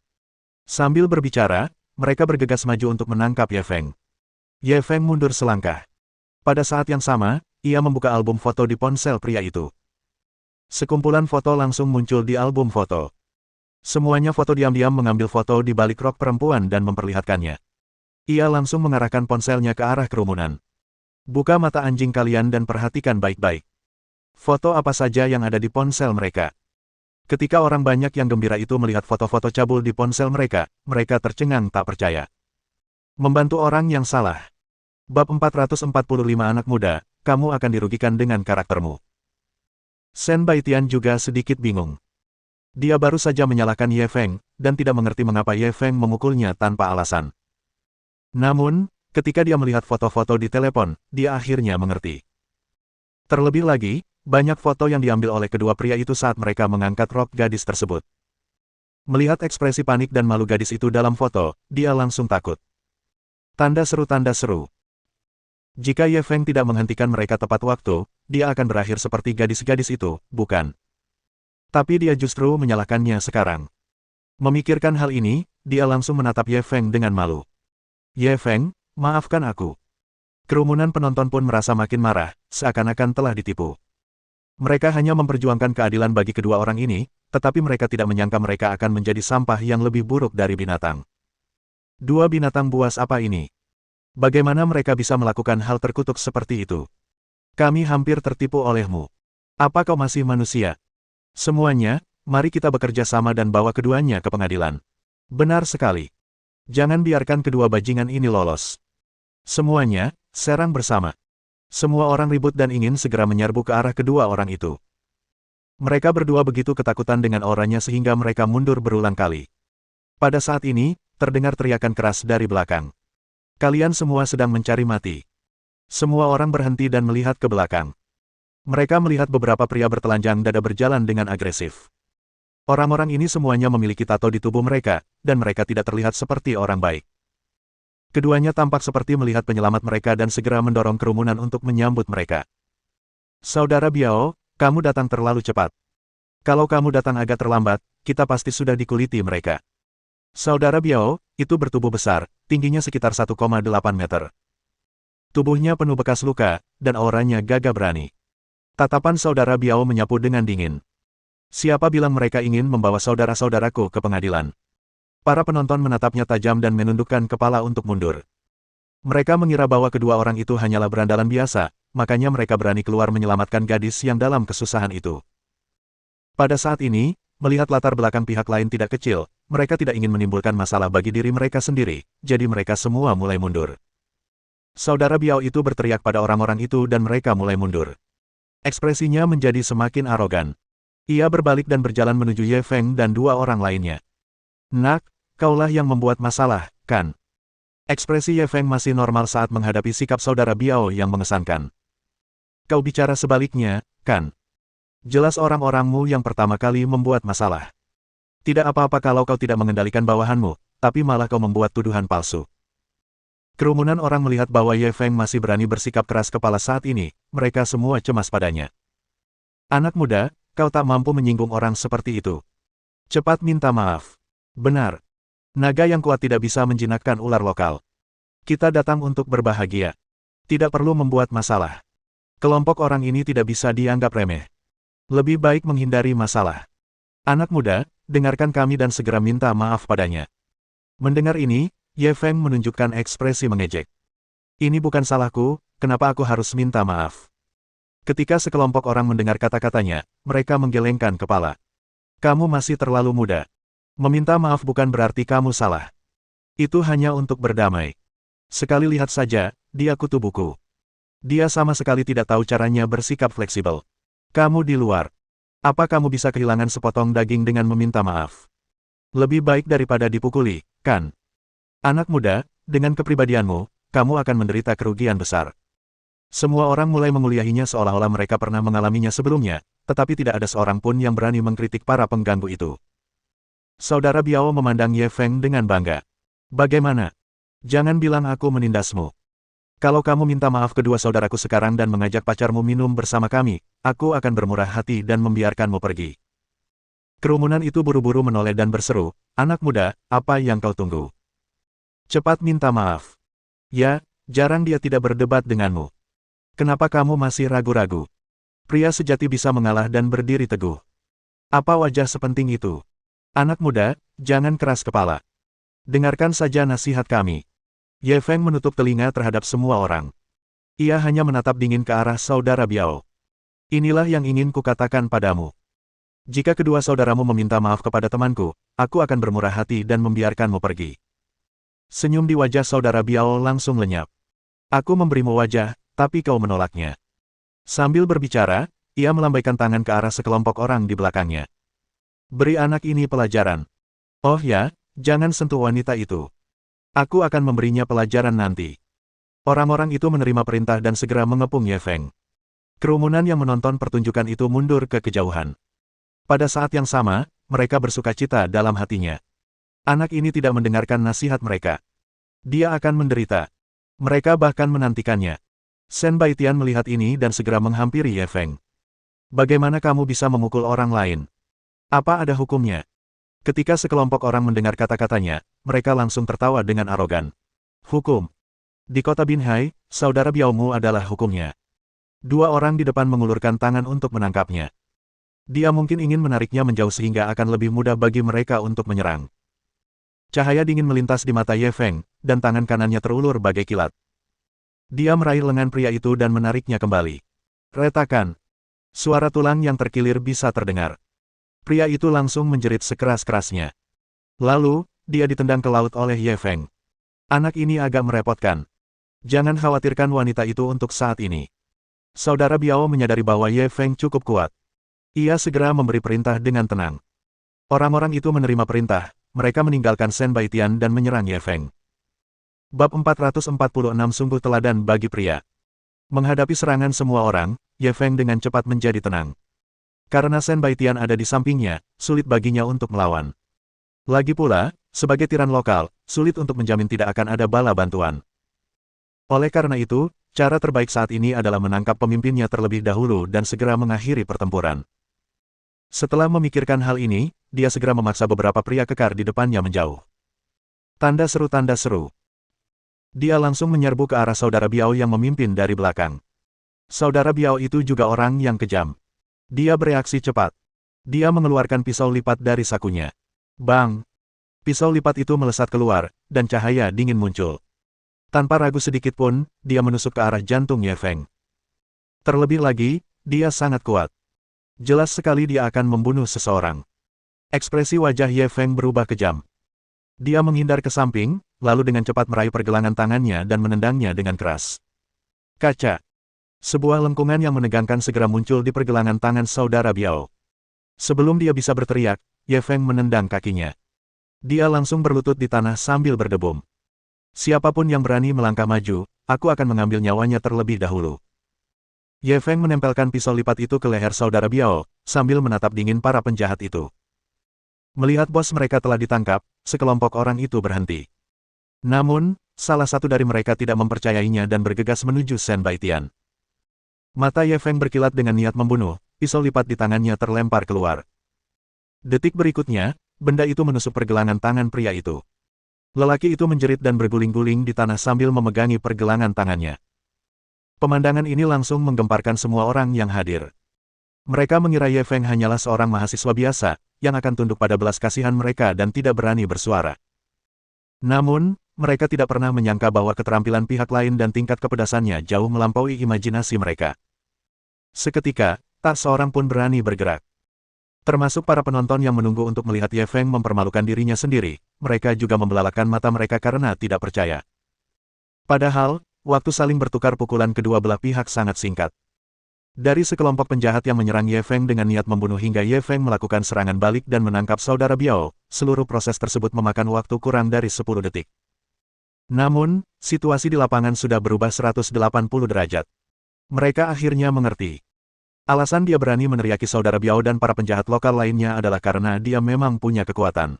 Sambil berbicara, mereka bergegas maju untuk menangkap Ye Feng. Ye Feng mundur selangkah. Pada saat yang sama, ia membuka album foto di ponsel pria itu. Sekumpulan foto langsung muncul di album foto. Semuanya foto diam-diam mengambil foto di balik rok perempuan dan memperlihatkannya. Ia langsung mengarahkan ponselnya ke arah kerumunan. Buka mata anjing kalian dan perhatikan baik-baik. Foto apa saja yang ada di ponsel mereka. Ketika orang banyak yang gembira itu melihat foto-foto cabul di ponsel mereka, mereka tercengang tak percaya. Membantu orang yang salah. Bab 445 anak muda, kamu akan dirugikan dengan karaktermu. Shen Baitian juga sedikit bingung. Dia baru saja menyalahkan Ye Feng, dan tidak mengerti mengapa Ye Feng memukulnya tanpa alasan. Namun, ketika dia melihat foto-foto di telepon, dia akhirnya mengerti. Terlebih lagi, banyak foto yang diambil oleh kedua pria itu saat mereka mengangkat rok gadis tersebut. Melihat ekspresi panik dan malu gadis itu dalam foto, dia langsung takut. Tanda seru. Jika Ye Feng tidak menghentikan mereka tepat waktu, dia akan berakhir seperti gadis-gadis itu, bukan? Tapi dia justru menyalahkannya sekarang. Memikirkan hal ini, dia langsung menatap Ye Feng dengan malu. Ye Feng, maafkan aku. Kerumunan penonton pun merasa makin marah, seakan-akan telah ditipu. Mereka hanya memperjuangkan keadilan bagi kedua orang ini, tetapi mereka tidak menyangka mereka akan menjadi sampah yang lebih buruk dari binatang. Dua binatang buas apa ini? Bagaimana mereka bisa melakukan hal terkutuk seperti itu? Kami hampir tertipu olehmu. Apa kau masih manusia? Semuanya, mari kita bekerja sama dan bawa keduanya ke pengadilan. Benar sekali. Jangan biarkan kedua bajingan ini lolos. Semuanya, serang bersama. Semua orang ribut dan ingin segera menyerbu ke arah kedua orang itu. Mereka berdua begitu ketakutan dengan auranya sehingga mereka mundur berulang kali. Pada saat ini, terdengar teriakan keras dari belakang. Kalian semua sedang mencari mati. Semua orang berhenti dan melihat ke belakang. Mereka melihat beberapa pria bertelanjang dada berjalan dengan agresif. Orang-orang ini semuanya memiliki tato di tubuh mereka, dan mereka tidak terlihat seperti orang baik. Keduanya tampak seperti melihat penyelamat mereka dan segera mendorong kerumunan untuk menyambut mereka. Saudara Biao, kamu datang terlalu cepat. Kalau kamu datang agak terlambat, kita pasti sudah dikuliti mereka. Saudara Biao, itu bertubuh besar, tingginya sekitar 1,8 meter. Tubuhnya penuh bekas luka, dan auranya gagah berani. Tatapan saudara Biao menyapu dengan dingin. Siapa bilang mereka ingin membawa saudara-saudaraku ke pengadilan? Para penonton menatapnya tajam dan menundukkan kepala untuk mundur. Mereka mengira bahwa kedua orang itu hanyalah berandalan biasa, makanya mereka berani keluar menyelamatkan gadis yang dalam kesusahan itu. Pada saat ini, melihat latar belakang pihak lain tidak kecil, mereka tidak ingin menimbulkan masalah bagi diri mereka sendiri, jadi mereka semua mulai mundur. Saudara Biao itu berteriak pada orang-orang itu dan mereka mulai mundur. Ekspresinya menjadi semakin arogan. Ia berbalik dan berjalan menuju Ye Feng dan dua orang lainnya. Nak, kaulah yang membuat masalah, kan? Ekspresi Ye Feng masih normal saat menghadapi sikap saudara Biao yang mengesankan. Kau bicara sebaliknya, kan? Jelas orang-orangmu yang pertama kali membuat masalah. Tidak apa-apa kalau kau tidak mengendalikan bawahanmu, tapi malah kau membuat tuduhan palsu. Kerumunan orang melihat bahwa Ye Feng masih berani bersikap keras kepala saat ini, mereka semua cemas padanya. Anak muda, kau tak mampu menyinggung orang seperti itu. Cepat minta maaf. Benar. Naga yang kuat tidak bisa menjinakkan ular lokal. Kita datang untuk berbahagia. Tidak perlu membuat masalah. Kelompok orang ini tidak bisa dianggap remeh. Lebih baik menghindari masalah. Anak muda, dengarkan kami dan segera minta maaf padanya. Mendengar ini, Ye Feng menunjukkan ekspresi mengejek. Ini bukan salahku, kenapa aku harus minta maaf? Ketika sekelompok orang mendengar kata-katanya, mereka menggelengkan kepala. Kamu masih terlalu muda. Meminta maaf bukan berarti kamu salah. Itu hanya untuk berdamai. Sekali lihat saja, dia kutu buku. Dia sama sekali tidak tahu caranya bersikap fleksibel. Kamu di luar. Apa kamu bisa kehilangan sepotong daging dengan meminta maaf? Lebih baik daripada dipukuli, kan? Anak muda, dengan kepribadianmu, kamu akan menderita kerugian besar. Semua orang mulai menguliahinya seolah-olah mereka pernah mengalaminya sebelumnya, tetapi tidak ada seorang pun yang berani mengkritik para pengganggu itu. Saudara Biao memandang Ye Feng dengan bangga. Bagaimana? Jangan bilang aku menindasmu. Kalau kamu minta maaf kedua saudaraku sekarang dan mengajak pacarmu minum bersama kami, aku akan bermurah hati dan membiarkanmu pergi. Kerumunan itu buru-buru menoleh dan berseru, anak muda, apa yang kau tunggu? Cepat minta maaf. Ya, jarang dia tidak berdebat denganmu. Kenapa kamu masih ragu-ragu? Pria sejati bisa mengalah dan berdiri teguh. Apa wajah sepenting itu? Anak muda, jangan keras kepala. Dengarkan saja nasihat kami. Ye Feng menutup telinga terhadap semua orang. Ia hanya menatap dingin ke arah saudara Biao. Inilah yang ingin kukatakan padamu. Jika kedua saudaramu meminta maaf kepada temanku, aku akan bermurah hati dan membiarkanmu pergi. Senyum di wajah saudara Biao langsung lenyap. Aku memberimu wajah, tapi kau menolaknya. Sambil berbicara, ia melambaikan tangan ke arah sekelompok orang di belakangnya. Beri anak ini pelajaran. Oh ya, jangan sentuh wanita itu. Aku akan memberinya pelajaran nanti. Orang-orang itu menerima perintah dan segera mengepung Ye Feng. Kerumunan yang menonton pertunjukan itu mundur ke kejauhan. Pada saat yang sama, mereka bersukacita dalam hatinya. Anak ini tidak mendengarkan nasihat mereka. Dia akan menderita. Mereka bahkan menantikannya. Shen Baitian melihat ini dan segera menghampiri Ye Feng. Bagaimana kamu bisa memukul orang lain? Apa ada hukumnya? Ketika sekelompok orang mendengar kata-katanya, mereka langsung tertawa dengan arogan. Hukum. Di kota Binhai, saudara Biaomu adalah hukumnya. Dua orang di depan mengulurkan tangan untuk menangkapnya. Dia mungkin ingin menariknya menjauh sehingga akan lebih mudah bagi mereka untuk menyerang. Cahaya dingin melintas di mata Ye Feng, dan tangan kanannya terulur bagai kilat. Dia meraih lengan pria itu dan menariknya kembali. Retakan. Suara tulang yang terkilir bisa terdengar. Pria itu langsung menjerit sekeras-kerasnya. Lalu, dia ditendang ke laut oleh Ye Feng. Anak ini agak merepotkan. Jangan khawatirkan wanita itu untuk saat ini. Saudara Biao menyadari bahwa Ye Feng cukup kuat. Ia segera memberi perintah dengan tenang. Orang-orang itu menerima perintah, mereka meninggalkan Shen Baitian dan menyerang Ye Feng. Bab 446 sungguh teladan bagi pria. Menghadapi serangan semua orang, Ye Feng dengan cepat menjadi tenang. Karena Shen Baitian ada di sampingnya, sulit baginya untuk melawan. Lagi pula, sebagai tiran lokal, sulit untuk menjamin tidak akan ada bala bantuan. Oleh karena itu, cara terbaik saat ini adalah menangkap pemimpinnya terlebih dahulu dan segera mengakhiri pertempuran. Setelah memikirkan hal ini, dia segera memaksa beberapa pria kekar di depannya menjauh. Tanda seru. Dia langsung menyerbu ke arah saudara Biao yang memimpin dari belakang. Saudara Biao itu juga orang yang kejam. Dia bereaksi cepat. Dia mengeluarkan pisau lipat dari sakunya. Bang! Pisau lipat itu melesat keluar, dan cahaya dingin muncul. Tanpa ragu sedikit pun, dia menusuk ke arah jantung Ye Feng. Terlebih lagi, dia sangat kuat. Jelas sekali dia akan membunuh seseorang. Ekspresi wajah Ye Feng berubah kejam. Dia menghindar ke samping, lalu dengan cepat meraih pergelangan tangannya dan menendangnya dengan keras. Kaca. Sebuah lengkungan yang menegangkan segera muncul di pergelangan tangan saudara Biao. Sebelum dia bisa berteriak, Ye Feng menendang kakinya. Dia langsung berlutut di tanah sambil berdebum. Siapapun yang berani melangkah maju, aku akan mengambil nyawanya terlebih dahulu. Ye Feng menempelkan pisau lipat itu ke leher saudara Biao, sambil menatap dingin para penjahat itu. Melihat bos mereka telah ditangkap, sekelompok orang itu berhenti. Namun, salah satu dari mereka tidak mempercayainya dan bergegas menuju Shen Baitian. Mata Ye Feng berkilat dengan niat membunuh, pisau lipat di tangannya terlempar keluar. Detik berikutnya, benda itu menusuk pergelangan tangan pria itu. Lelaki itu menjerit dan berguling-guling di tanah sambil memegangi pergelangan tangannya. Pemandangan ini langsung menggemparkan semua orang yang hadir. Mereka mengira Ye Feng hanyalah seorang mahasiswa biasa, yang akan tunduk pada belas kasihan mereka dan tidak berani bersuara. Namun, mereka tidak pernah menyangka bahwa keterampilan pihak lain dan tingkat kepedasannya jauh melampaui imajinasi mereka. Seketika, tak seorang pun berani bergerak. Termasuk para penonton yang menunggu untuk melihat Ye Feng mempermalukan dirinya sendiri, mereka juga membelalakan mata mereka karena tidak percaya. Padahal, waktu saling bertukar pukulan kedua belah pihak sangat singkat. Dari sekelompok penjahat yang menyerang Ye Feng dengan niat membunuh hingga Ye Feng melakukan serangan balik dan menangkap saudara Biao, seluruh proses tersebut memakan waktu kurang dari 10 detik. Namun, situasi di lapangan sudah berubah 180 derajat. Mereka akhirnya mengerti. Alasan dia berani meneriaki saudara Biao dan para penjahat lokal lainnya adalah karena dia memang punya kekuatan.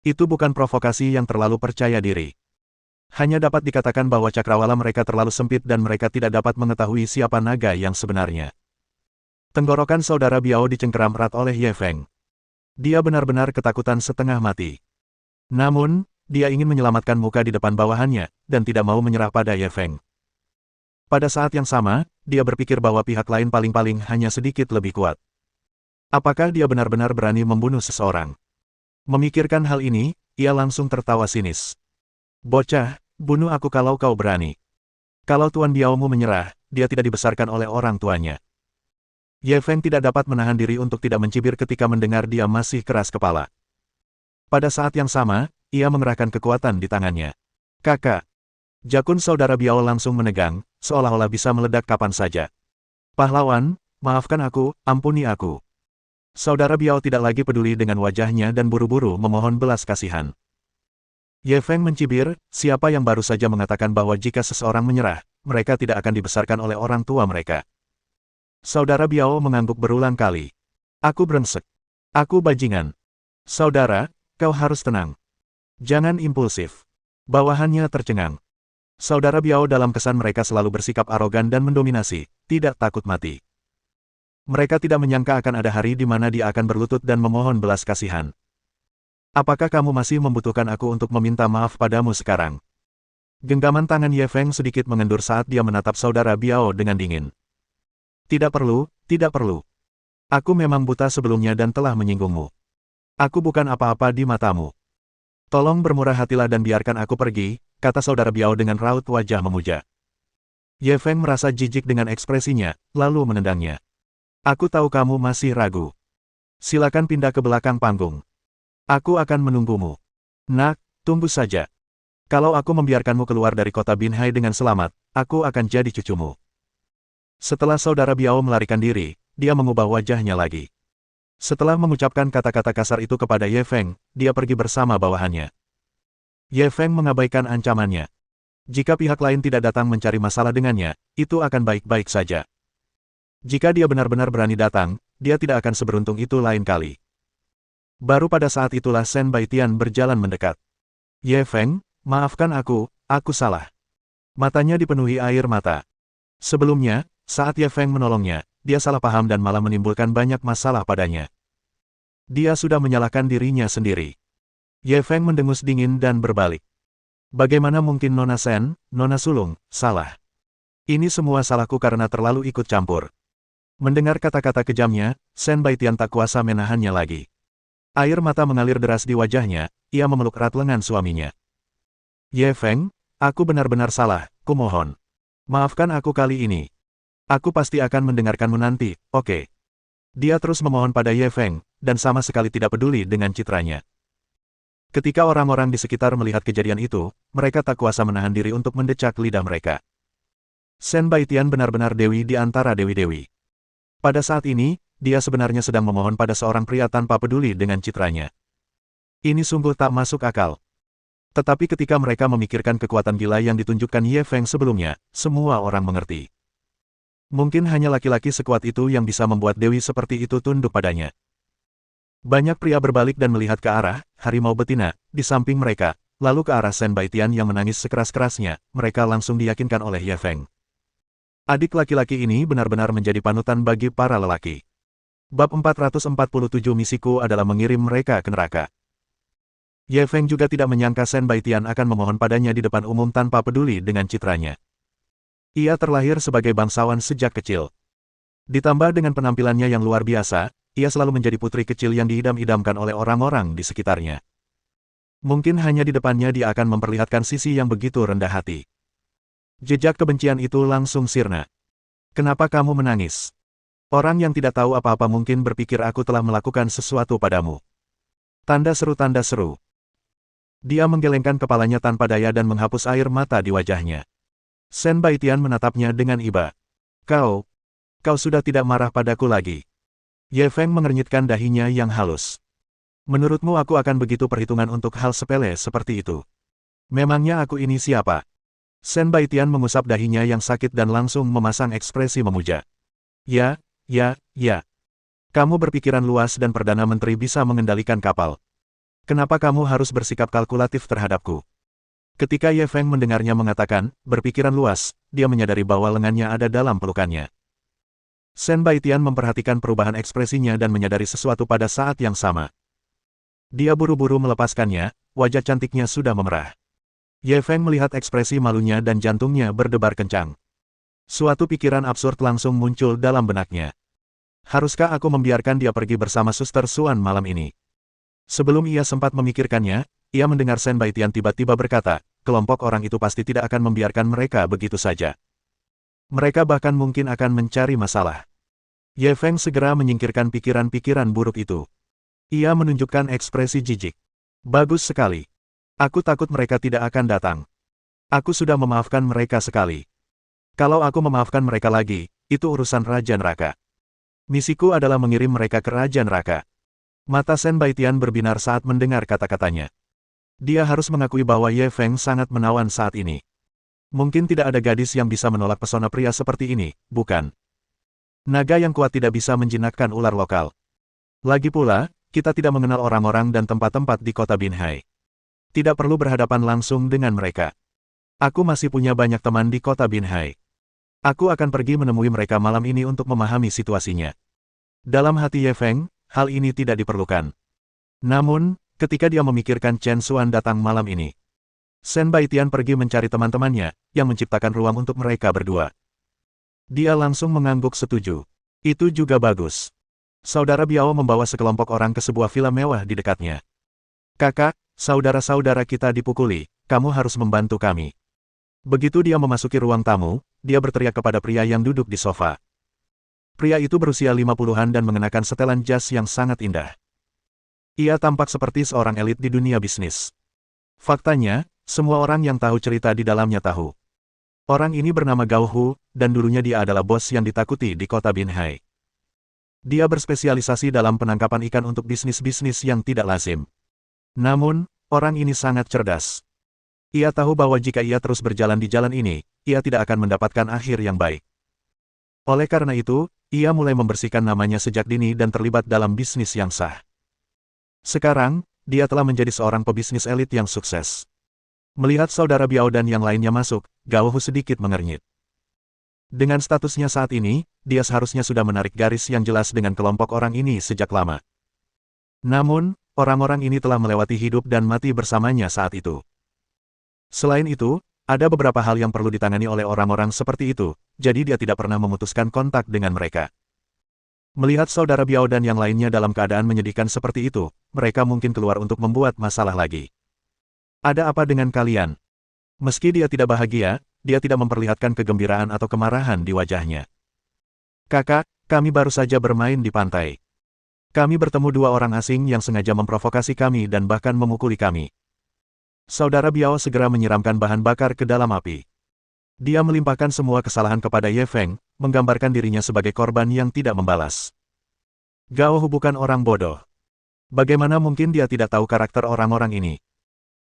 Itu bukan provokasi yang terlalu percaya diri. Hanya dapat dikatakan bahwa cakrawala mereka terlalu sempit dan mereka tidak dapat mengetahui siapa naga yang sebenarnya. Tenggorokan saudara Biao dicengkeram erat oleh Ye Feng. Dia benar-benar ketakutan setengah mati. Namun, dia ingin menyelamatkan muka di depan bawahannya, dan tidak mau menyerah pada Ye Feng. Pada saat yang sama, dia berpikir bahwa pihak lain paling-paling hanya sedikit lebih kuat. Apakah dia benar-benar berani membunuh seseorang? Memikirkan hal ini, ia langsung tertawa sinis. Bocah, bunuh aku kalau kau berani. Kalau Tuan Biaomu menyerah, dia tidak dibesarkan oleh orang tuanya. Ye Feng tidak dapat menahan diri untuk tidak mencibir ketika mendengar dia masih keras kepala. Pada saat yang sama, ia mengerahkan kekuatan di tangannya. Kakak. Jakun saudara Biao langsung menegang, seolah-olah bisa meledak kapan saja. Pahlawan, maafkan aku, ampuni aku. Saudara Biao tidak lagi peduli dengan wajahnya dan buru-buru memohon belas kasihan. Ye Feng mencibir, siapa yang baru saja mengatakan bahwa jika seseorang menyerah, mereka tidak akan dibesarkan oleh orang tua mereka. Saudara Biao mengangguk berulang kali. Aku brengsek. Aku bajingan. Saudara, kau harus tenang. Jangan impulsif. Bawahannya tercengang. Saudara Biao dalam kesan mereka selalu bersikap arogan dan mendominasi, tidak takut mati. Mereka tidak menyangka akan ada hari di mana dia akan berlutut dan memohon belas kasihan. Apakah kamu masih membutuhkan aku untuk meminta maaf padamu sekarang? Genggaman tangan Ye Feng sedikit mengendur saat dia menatap saudara Biao dengan dingin. Tidak perlu, tidak perlu. Aku memang buta sebelumnya dan telah menyinggungmu. Aku bukan apa-apa di matamu. Tolong bermurah hatilah dan biarkan aku pergi, kata saudara Biao dengan raut wajah memuja. Ye Feng merasa jijik dengan ekspresinya, lalu menendangnya. Aku tahu kamu masih ragu. Silakan pindah ke belakang panggung. Aku akan menunggumu. Nak, tunggu saja. Kalau aku membiarkanmu keluar dari kota Binhai dengan selamat, aku akan jadi cucumu. Setelah saudara Biao melarikan diri, dia mengubah wajahnya lagi. Setelah mengucapkan kata-kata kasar itu kepada Ye Feng, dia pergi bersama bawahannya. Ye Feng mengabaikan ancamannya. Jika pihak lain tidak datang mencari masalah dengannya, itu akan baik-baik saja. Jika dia benar-benar berani datang, dia tidak akan seberuntung itu lain kali. Baru pada saat itulah Shen Baitian berjalan mendekat. Ye Feng, maafkan aku salah. Matanya dipenuhi air mata. Sebelumnya, saat Ye Feng menolongnya, dia salah paham dan malah menimbulkan banyak masalah padanya. Dia sudah menyalahkan dirinya sendiri. Ye Feng mendengus dingin dan berbalik. Bagaimana mungkin Nona Shen, Nona Sulung, salah? Ini semua salahku karena terlalu ikut campur. Mendengar kata-kata kejamnya, Shen Baitian tak kuasa menahannya lagi. Air mata mengalir deras di wajahnya, ia memeluk erat lengan suaminya. Ye Feng, aku benar-benar salah, kumohon. Maafkan aku kali ini. Aku pasti akan mendengarkanmu nanti, oke? Dia terus memohon pada Ye Feng, dan sama sekali tidak peduli dengan citranya. Ketika orang-orang di sekitar melihat kejadian itu, mereka tak kuasa menahan diri untuk mendecak lidah mereka. Shen Baitian benar-benar dewi di antara dewi-dewi. Pada saat ini, dia sebenarnya sedang memohon pada seorang pria tanpa peduli dengan citranya. Ini sungguh tak masuk akal. Tetapi ketika mereka memikirkan kekuatan gila yang ditunjukkan Ye Feng sebelumnya, semua orang mengerti. Mungkin hanya laki-laki sekuat itu yang bisa membuat dewi seperti itu tunduk padanya. Banyak pria berbalik dan melihat ke arah harimau betina di samping mereka, lalu ke arah Shen Baitian yang menangis sekeras-kerasnya, mereka langsung diyakinkan oleh Ye Feng. Adik laki-laki ini benar-benar menjadi panutan bagi para lelaki. Bab 447 misiku adalah mengirim mereka ke neraka. Ye Feng juga tidak menyangka Shen Baitian akan memohon padanya di depan umum tanpa peduli dengan citranya. Ia terlahir sebagai bangsawan sejak kecil. Ditambah dengan penampilannya yang luar biasa, ia selalu menjadi putri kecil yang diidam-idamkan oleh orang-orang di sekitarnya. Mungkin hanya di depannya dia akan memperlihatkan sisi yang begitu rendah hati. Jejak kebencian itu langsung sirna. Kenapa kamu menangis? Orang yang tidak tahu apa-apa mungkin berpikir aku telah melakukan sesuatu padamu. Tanda seru, tanda seru. Dia menggelengkan kepalanya tanpa daya dan menghapus air mata di wajahnya. Shen Baitian menatapnya dengan iba. Kau sudah tidak marah padaku lagi. Ye Feng mengernyitkan dahinya yang halus. Menurutmu aku akan begitu perhitungan untuk hal sepele seperti itu? Memangnya aku ini siapa? Shen Baitian mengusap dahinya yang sakit dan langsung memasang ekspresi memuja. Ya. Kamu berpikiran luas dan Perdana Menteri bisa mengendalikan kapal. Kenapa kamu harus bersikap kalkulatif terhadapku? Ketika Ye Feng mendengarnya mengatakan, berpikiran luas, dia menyadari bahwa lengannya ada dalam pelukannya. Shen Baitian memperhatikan perubahan ekspresinya dan menyadari sesuatu pada saat yang sama. Dia buru-buru melepaskannya, wajah cantiknya sudah memerah. Ye Feng melihat ekspresi malunya dan jantungnya berdebar kencang. Suatu pikiran absurd langsung muncul dalam benaknya. Haruskah aku membiarkan dia pergi bersama Suster Suan malam ini? Sebelum ia sempat memikirkannya, ia mendengar Shen Baitian tiba-tiba berkata, kelompok orang itu pasti tidak akan membiarkan mereka begitu saja. Mereka bahkan mungkin akan mencari masalah. Ye Feng segera menyingkirkan pikiran-pikiran buruk itu. Ia menunjukkan ekspresi jijik. Bagus sekali. Aku takut mereka tidak akan datang. Aku sudah memaafkan mereka sekali. Kalau aku memaafkan mereka lagi, itu urusan Raja Neraka. Misiku adalah mengirim mereka ke Raja Neraka. Mata Shen Baitian berbinar saat mendengar kata-katanya. Dia harus mengakui bahwa Ye Feng sangat menawan saat ini. Mungkin tidak ada gadis yang bisa menolak pesona pria seperti ini, bukan? Naga yang kuat tidak bisa menjinakkan ular lokal. Lagi pula, kita tidak mengenal orang-orang dan tempat-tempat di kota Binhai. Tidak perlu berhadapan langsung dengan mereka. Aku masih punya banyak teman di kota Binhai. Aku akan pergi menemui mereka malam ini untuk memahami situasinya. Dalam hati Ye Feng, hal ini tidak diperlukan. Namun, ketika dia memikirkan Chen Xuan datang malam ini, Shen Baitian pergi mencari teman-temannya, yang menciptakan ruang untuk mereka berdua. Dia langsung mengangguk setuju. Itu juga bagus. Saudara Biao membawa sekelompok orang ke sebuah villa mewah di dekatnya. Kakak, saudara-saudara kita dipukuli, kamu harus membantu kami. Begitu dia memasuki ruang tamu, dia berteriak kepada pria yang duduk di sofa. Pria itu berusia 50-an dan mengenakan setelan jas yang sangat indah. Ia tampak seperti seorang elit di dunia bisnis. Faktanya, semua orang yang tahu cerita di dalamnya tahu. Orang ini bernama Gao Hu, dan dulunya dia adalah bos yang ditakuti di kota Binhai. Dia berspesialisasi dalam penangkapan ikan untuk bisnis-bisnis yang tidak lazim. Namun, orang ini sangat cerdas. Ia tahu bahwa jika ia terus berjalan di jalan ini, ia tidak akan mendapatkan akhir yang baik. Oleh karena itu, ia mulai membersihkan namanya sejak dini dan terlibat dalam bisnis yang sah. Sekarang, dia telah menjadi seorang pebisnis elit yang sukses. Melihat saudara Biao dan yang lainnya masuk, Gao Hu sedikit mengernyit. Dengan statusnya saat ini, dia seharusnya sudah menarik garis yang jelas dengan kelompok orang ini sejak lama. Namun, orang-orang ini telah melewati hidup dan mati bersamanya saat itu. Selain itu, ada beberapa hal yang perlu ditangani oleh orang-orang seperti itu, jadi dia tidak pernah memutuskan kontak dengan mereka. Melihat saudara Biao dan yang lainnya dalam keadaan menyedihkan seperti itu, mereka mungkin keluar untuk membuat masalah lagi. Ada apa dengan kalian? Meski dia tidak bahagia, dia tidak memperlihatkan kegembiraan atau kemarahan di wajahnya. Kakak, kami baru saja bermain di pantai. Kami bertemu dua orang asing yang sengaja memprovokasi kami dan bahkan memukuli kami. Saudara Biao segera menyiramkan bahan bakar ke dalam api. Dia melimpahkan semua kesalahan kepada Ye Feng, menggambarkan dirinya sebagai korban yang tidak membalas. Gao Hu bukan orang bodoh. Bagaimana mungkin dia tidak tahu karakter orang-orang ini?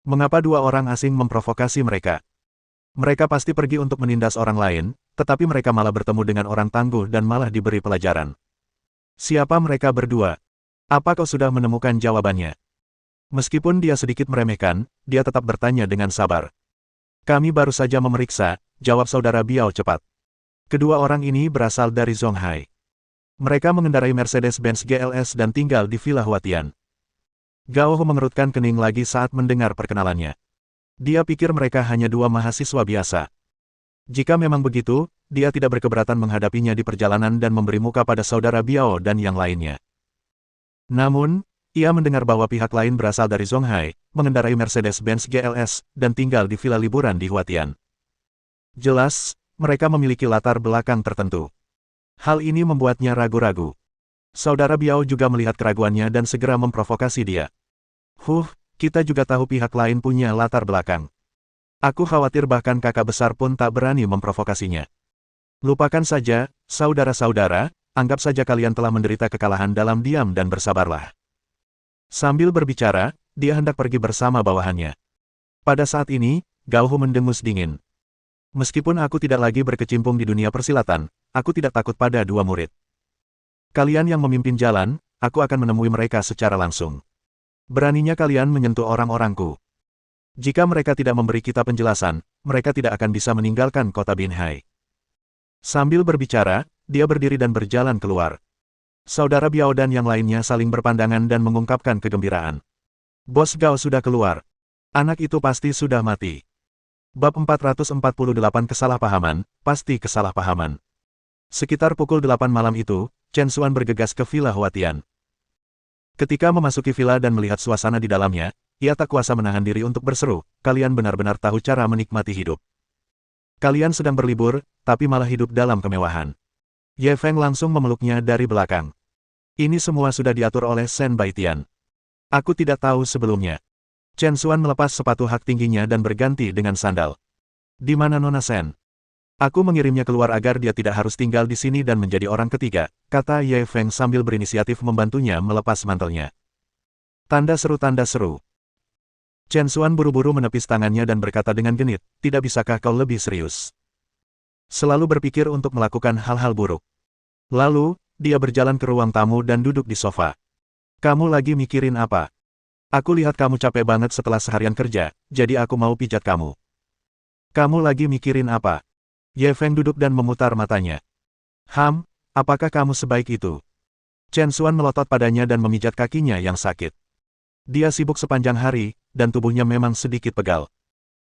Mengapa dua orang asing memprovokasi mereka? Mereka pasti pergi untuk menindas orang lain, tetapi mereka malah bertemu dengan orang tangguh dan malah diberi pelajaran. Siapa mereka berdua? Apa kau sudah menemukan jawabannya? Meskipun dia sedikit meremehkan, dia tetap bertanya dengan sabar. Kami baru saja memeriksa, jawab saudara Biao cepat. Kedua orang ini berasal dari Zonghai. Mereka mengendarai Mercedes-Benz GLS dan tinggal di Villa Huatian. Gao Hu mengerutkan kening lagi saat mendengar perkenalannya. Dia pikir mereka hanya dua mahasiswa biasa. Jika memang begitu, dia tidak berkeberatan menghadapinya di perjalanan dan memberi muka pada saudara Biao dan yang lainnya. Namun, ia mendengar bahwa pihak lain berasal dari Zonghai, mengendarai Mercedes-Benz GLS, dan tinggal di villa liburan di Huatian. Jelas, mereka memiliki latar belakang tertentu. Hal ini membuatnya ragu-ragu. Saudara Biao juga melihat keraguannya dan segera memprovokasi dia. Kita juga tahu pihak lain punya latar belakang. Aku khawatir bahkan kakak besar pun tak berani memprovokasinya. Lupakan saja, saudara-saudara, anggap saja kalian telah menderita kekalahan dalam diam dan bersabarlah. Sambil berbicara, dia hendak pergi bersama bawahannya. Pada saat ini, Gao Hu mendengus dingin. Meskipun aku tidak lagi berkecimpung di dunia persilatan, aku tidak takut pada dua murid. Kalian yang memimpin jalan, aku akan menemui mereka secara langsung. Beraninya kalian menyentuh orang-orangku. Jika mereka tidak memberi kita penjelasan, mereka tidak akan bisa meninggalkan kota Binhai. Sambil berbicara, dia berdiri dan berjalan keluar. Saudara Biao dan yang lainnya saling berpandangan dan mengungkapkan kegembiraan. Bos Gao sudah keluar. Anak itu pasti sudah mati. Bab 448 Kesalahpahaman, pasti kesalahpahaman. Sekitar pukul 8 malam itu, Chen Xuan bergegas ke Villa Huatian. Ketika memasuki villa dan melihat suasana di dalamnya, ia tak kuasa menahan diri untuk berseru, kalian benar-benar tahu cara menikmati hidup. Kalian sedang berlibur, tapi malah hidup dalam kemewahan. Ye Feng langsung memeluknya dari belakang. Ini semua sudah diatur oleh Shen Baitian. Aku tidak tahu sebelumnya. Chen Xuan melepas sepatu hak tingginya dan berganti dengan sandal. Di mana Nona Shen? Aku mengirimnya keluar agar dia tidak harus tinggal di sini dan menjadi orang ketiga, kata Ye Feng sambil berinisiatif membantunya melepas mantelnya. Tanda seru. Chen Xuan buru-buru menepis tangannya dan berkata dengan genit, tidak bisakah kau lebih serius? Selalu berpikir untuk melakukan hal-hal buruk. Lalu, dia berjalan ke ruang tamu dan duduk di sofa. Kamu lagi mikirin apa? Aku lihat kamu capek banget setelah seharian kerja, jadi aku mau pijat kamu. Kamu lagi mikirin apa? Ye Feng duduk dan memutar matanya. Apakah kamu sebaik itu? Chen Xuan melotot padanya dan memijat kakinya yang sakit. Dia sibuk sepanjang hari, dan tubuhnya memang sedikit pegal.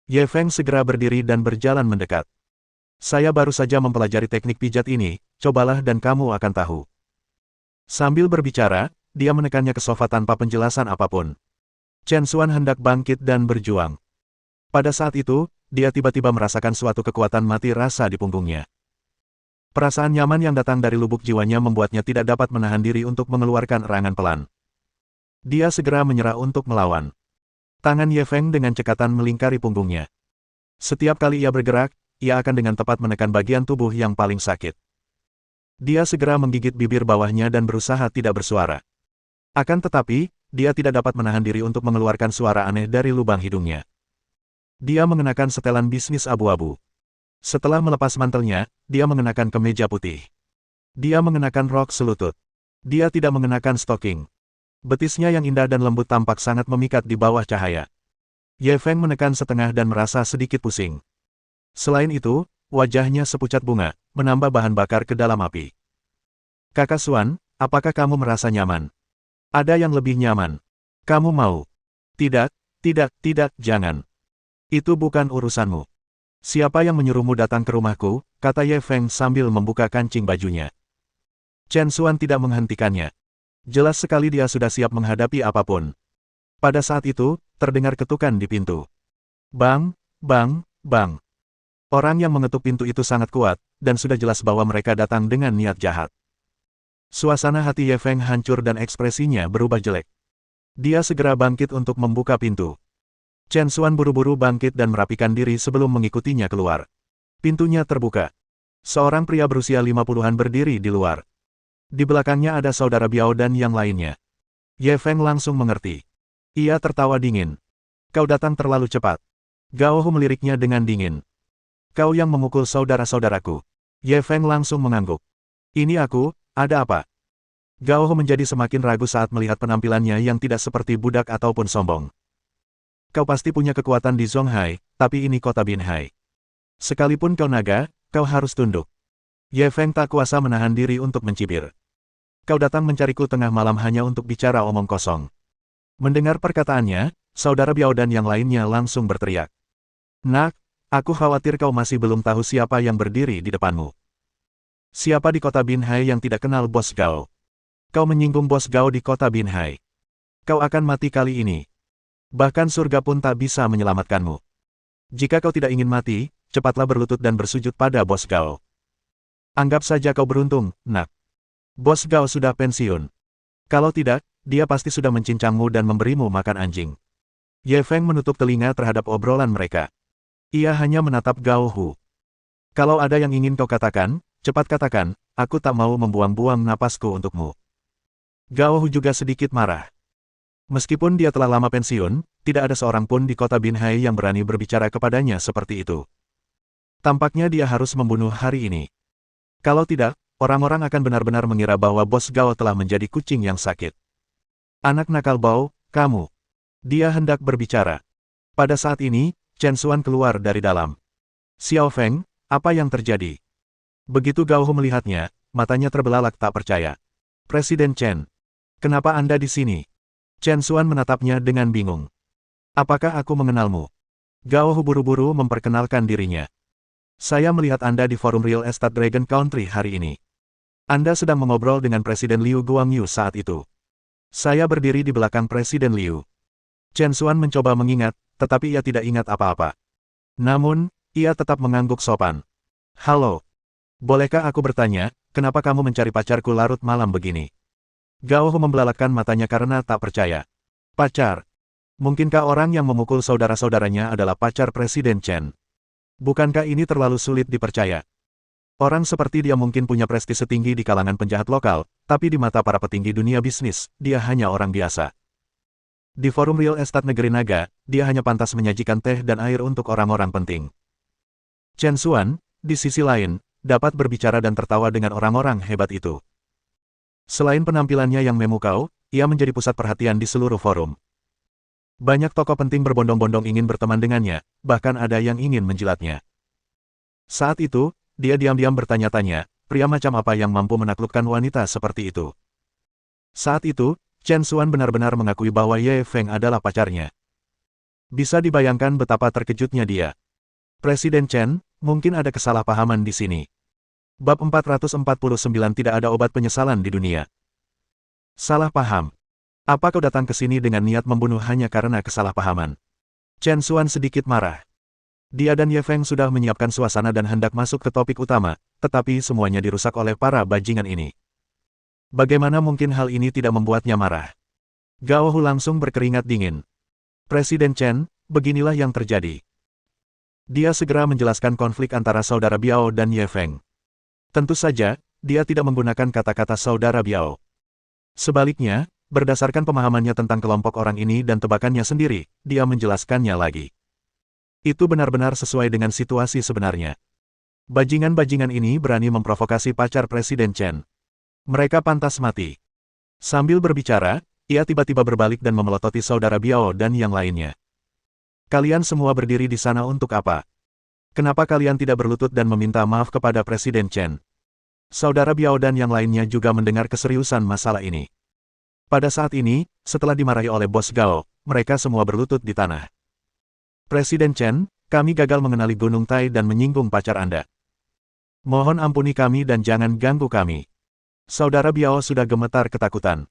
Ye Feng segera berdiri dan berjalan mendekat. Saya baru saja mempelajari teknik pijat ini, cobalah dan kamu akan tahu. Sambil berbicara, dia menekannya ke sofa tanpa penjelasan apapun. Chen Xuan hendak bangkit dan berjuang. Pada saat itu, dia tiba-tiba merasakan suatu kekuatan mati rasa di punggungnya. Perasaan nyaman yang datang dari lubuk jiwanya membuatnya tidak dapat menahan diri untuk mengeluarkan erangan pelan. Dia segera menyerah untuk melawan. Tangan Ye Feng dengan cekatan melingkari punggungnya. Setiap kali ia bergerak, ia akan dengan tepat menekan bagian tubuh yang paling sakit. Dia segera menggigit bibir bawahnya dan berusaha tidak bersuara. Akan tetapi, dia tidak dapat menahan diri untuk mengeluarkan suara aneh dari lubang hidungnya. Dia mengenakan setelan bisnis abu-abu. Setelah melepas mantelnya, dia mengenakan kemeja putih. Dia mengenakan rok selutut. Dia tidak mengenakan stoking. Betisnya yang indah dan lembut tampak sangat memikat di bawah cahaya. Ye Feng menekan setengah dan merasa sedikit pusing. Selain itu, wajahnya sepucat bunga, menambah bahan bakar ke dalam api. Kakak Xuan, apakah kamu merasa nyaman? Ada yang lebih nyaman. Kamu mau? Tidak, jangan. Itu bukan urusanmu. Siapa yang menyuruhmu datang ke rumahku, kata Ye Feng sambil membuka kancing bajunya. Chen Xuan tidak menghentikannya. Jelas sekali dia sudah siap menghadapi apapun. Pada saat itu, terdengar ketukan di pintu. Bang. Orang yang mengetuk pintu itu sangat kuat, dan sudah jelas bahwa mereka datang dengan niat jahat. Suasana hati Ye Feng hancur dan ekspresinya berubah jelek. Dia segera bangkit untuk membuka pintu. Chen Xuan buru-buru bangkit dan merapikan diri sebelum mengikutinya keluar. Pintunya terbuka. Seorang pria berusia 50-an berdiri di luar. Di belakangnya ada saudara Biao dan yang lainnya. Ye Feng langsung mengerti. Ia tertawa dingin. Kau datang terlalu cepat. Gao Hu meliriknya dengan dingin. Kau yang memukul saudara-saudaraku. Ye Feng langsung mengangguk. Ini aku, ada apa? Gao Hu menjadi semakin ragu saat melihat penampilannya yang tidak seperti budak ataupun sombong. Kau pasti punya kekuatan di Zonghai, tapi ini kota Binhai. Sekalipun kau naga, kau harus tunduk. Ye Feng tak kuasa menahan diri untuk mencibir. Kau datang mencariku tengah malam hanya untuk bicara omong kosong. Mendengar perkataannya, saudara Biao dan yang lainnya langsung berteriak. Nak, aku khawatir kau masih belum tahu siapa yang berdiri di depanmu. Siapa di kota Binhai yang tidak kenal Bos Gao? Kau menyinggung Bos Gao di kota Binhai. Kau akan mati kali ini. Bahkan surga pun tak bisa menyelamatkanmu. Jika kau tidak ingin mati, cepatlah berlutut dan bersujud pada Bos Gao. Anggap saja kau beruntung, nak. Bos Gao sudah pensiun. Kalau tidak, dia pasti sudah mencincangmu dan memberimu makan anjing. Ye Feng menutup telinga terhadap obrolan mereka. Ia hanya menatap Gao Hu. Kalau ada yang ingin kau katakan, cepat katakan, aku tak mau membuang-buang napasku untukmu. Gao Hu juga sedikit marah. Meskipun dia telah lama pensiun, tidak ada seorang pun di kota Binhai yang berani berbicara kepadanya seperti itu. Tampaknya dia harus membunuh hari ini. Kalau tidak, orang-orang akan benar-benar mengira bahwa Bos Gao telah menjadi kucing yang sakit. Anak nakal Bao, kamu. Dia hendak berbicara. Pada saat ini, Chen Xuan keluar dari dalam. Xiao Feng, apa yang terjadi? Begitu Gao Hu melihatnya, matanya terbelalak tak percaya. Presiden Chen. Kenapa Anda di sini? Chen Xuan menatapnya dengan bingung. Apakah aku mengenalmu? Gao Hu buru-buru memperkenalkan dirinya. Saya melihat Anda di forum Real Estate Dragon Country hari ini. Anda sedang mengobrol dengan Presiden Liu Guangyu saat itu. Saya berdiri di belakang Presiden Liu. Chen Xuan mencoba mengingat, tetapi ia tidak ingat apa-apa. Namun, ia tetap mengangguk sopan. Halo. Bolehkah aku bertanya, kenapa kamu mencari pacarku larut malam begini? Gao Hu membelalakkan matanya karena tak percaya. Pacar? Mungkinkah orang yang memukul saudara-saudaranya adalah pacar Presiden Chen? Bukankah ini terlalu sulit dipercaya? Orang seperti dia mungkin punya prestise tinggi di kalangan penjahat lokal, tapi di mata para petinggi dunia bisnis, dia hanya orang biasa. Di forum Real Estate Negeri Naga, dia hanya pantas menyajikan teh dan air untuk orang-orang penting. Chen Xuan, di sisi lain, dapat berbicara dan tertawa dengan orang-orang hebat itu. Selain penampilannya yang memukau, ia menjadi pusat perhatian di seluruh forum. Banyak tokoh penting berbondong-bondong ingin berteman dengannya, bahkan ada yang ingin menjilatnya. Saat itu, dia diam-diam bertanya-tanya, pria macam apa yang mampu menaklukkan wanita seperti itu. Saat itu, Chen Xuan benar-benar mengakui bahwa Ye Feng adalah pacarnya. Bisa dibayangkan betapa terkejutnya dia. Presiden Chen, mungkin ada kesalahpahaman di sini. Bab 449 tidak ada obat penyesalan di dunia. Salah paham. Apa kau datang ke sini dengan niat membunuh hanya karena kesalahpahaman? Chen Xuan sedikit marah. Dia dan Ye Feng sudah menyiapkan suasana dan hendak masuk ke topik utama, tetapi semuanya dirusak oleh para bajingan ini. Bagaimana mungkin hal ini tidak membuatnya marah? Gao Hu langsung berkeringat dingin. Presiden Chen, beginilah yang terjadi. Dia segera menjelaskan konflik antara saudara Biao dan Ye Feng. Tentu saja, dia tidak menggunakan kata-kata saudara Biao. Sebaliknya, berdasarkan pemahamannya tentang kelompok orang ini dan tebakannya sendiri, dia menjelaskannya lagi. Itu benar-benar sesuai dengan situasi sebenarnya. Bajingan-bajingan ini berani memprovokasi pacar Presiden Chen. Mereka pantas mati. Sambil berbicara, ia tiba-tiba berbalik dan memelototi saudara Biao dan yang lainnya. Kalian semua berdiri di sana untuk apa? Kenapa kalian tidak berlutut dan meminta maaf kepada Presiden Chen? Saudara Biao dan yang lainnya juga mendengar keseriusan masalah ini. Pada saat ini, setelah dimarahi oleh Bos Gao, mereka semua berlutut di tanah. Presiden Chen, kami gagal mengenali Gunung Tai dan menyinggung pacar Anda. Mohon ampuni kami dan jangan ganggu kami. Saudara Biao sudah gemetar ketakutan.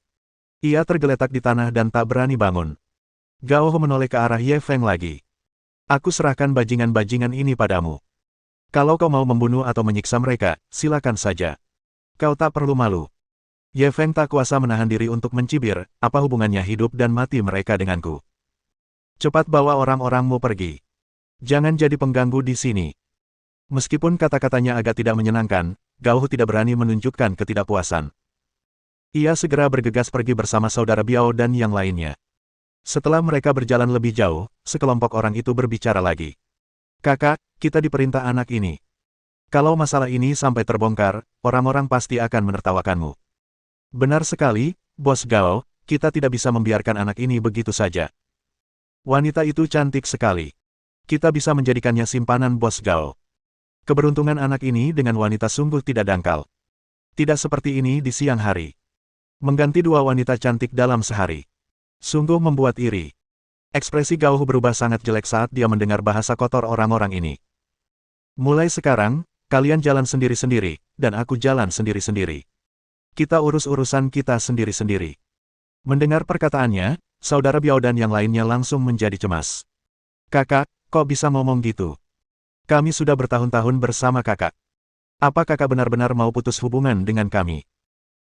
Ia tergeletak di tanah dan tak berani bangun. Gao Hu menoleh ke arah Ye Feng lagi. Aku serahkan bajingan-bajingan ini padamu. Kalau kau mau membunuh atau menyiksa mereka, silakan saja. Kau tak perlu malu. Ye Feng tak kuasa menahan diri untuk mencibir, apa hubungannya hidup dan mati mereka denganku? Cepat bawa orang-orangmu pergi. Jangan jadi pengganggu di sini. Meskipun kata-katanya agak tidak menyenangkan, Gao Hu tidak berani menunjukkan ketidakpuasan. Ia segera bergegas pergi bersama saudara Biao dan yang lainnya. Setelah mereka berjalan lebih jauh, sekelompok orang itu berbicara lagi. Kakak, kita diperintah anak ini. Kalau masalah ini sampai terbongkar, orang-orang pasti akan menertawakanmu. Benar sekali, Bos Gao, kita tidak bisa membiarkan anak ini begitu saja. Wanita itu cantik sekali. Kita bisa menjadikannya simpanan Bos Gao. Keberuntungan anak ini dengan wanita sungguh tidak dangkal. Tidak seperti ini di siang hari. Mengganti dua wanita cantik dalam sehari. Sungguh membuat iri. Ekspresi Gao berubah sangat jelek saat dia mendengar bahasa kotor orang-orang ini. Mulai sekarang, kalian jalan sendiri-sendiri, dan aku jalan sendiri-sendiri. Kita urus urusan kita sendiri-sendiri. Mendengar perkataannya, saudara Biao dan yang lainnya langsung menjadi cemas. Kakak, kok bisa ngomong gitu? Kami sudah bertahun-tahun bersama kakak. Apa kakak benar-benar mau putus hubungan dengan kami?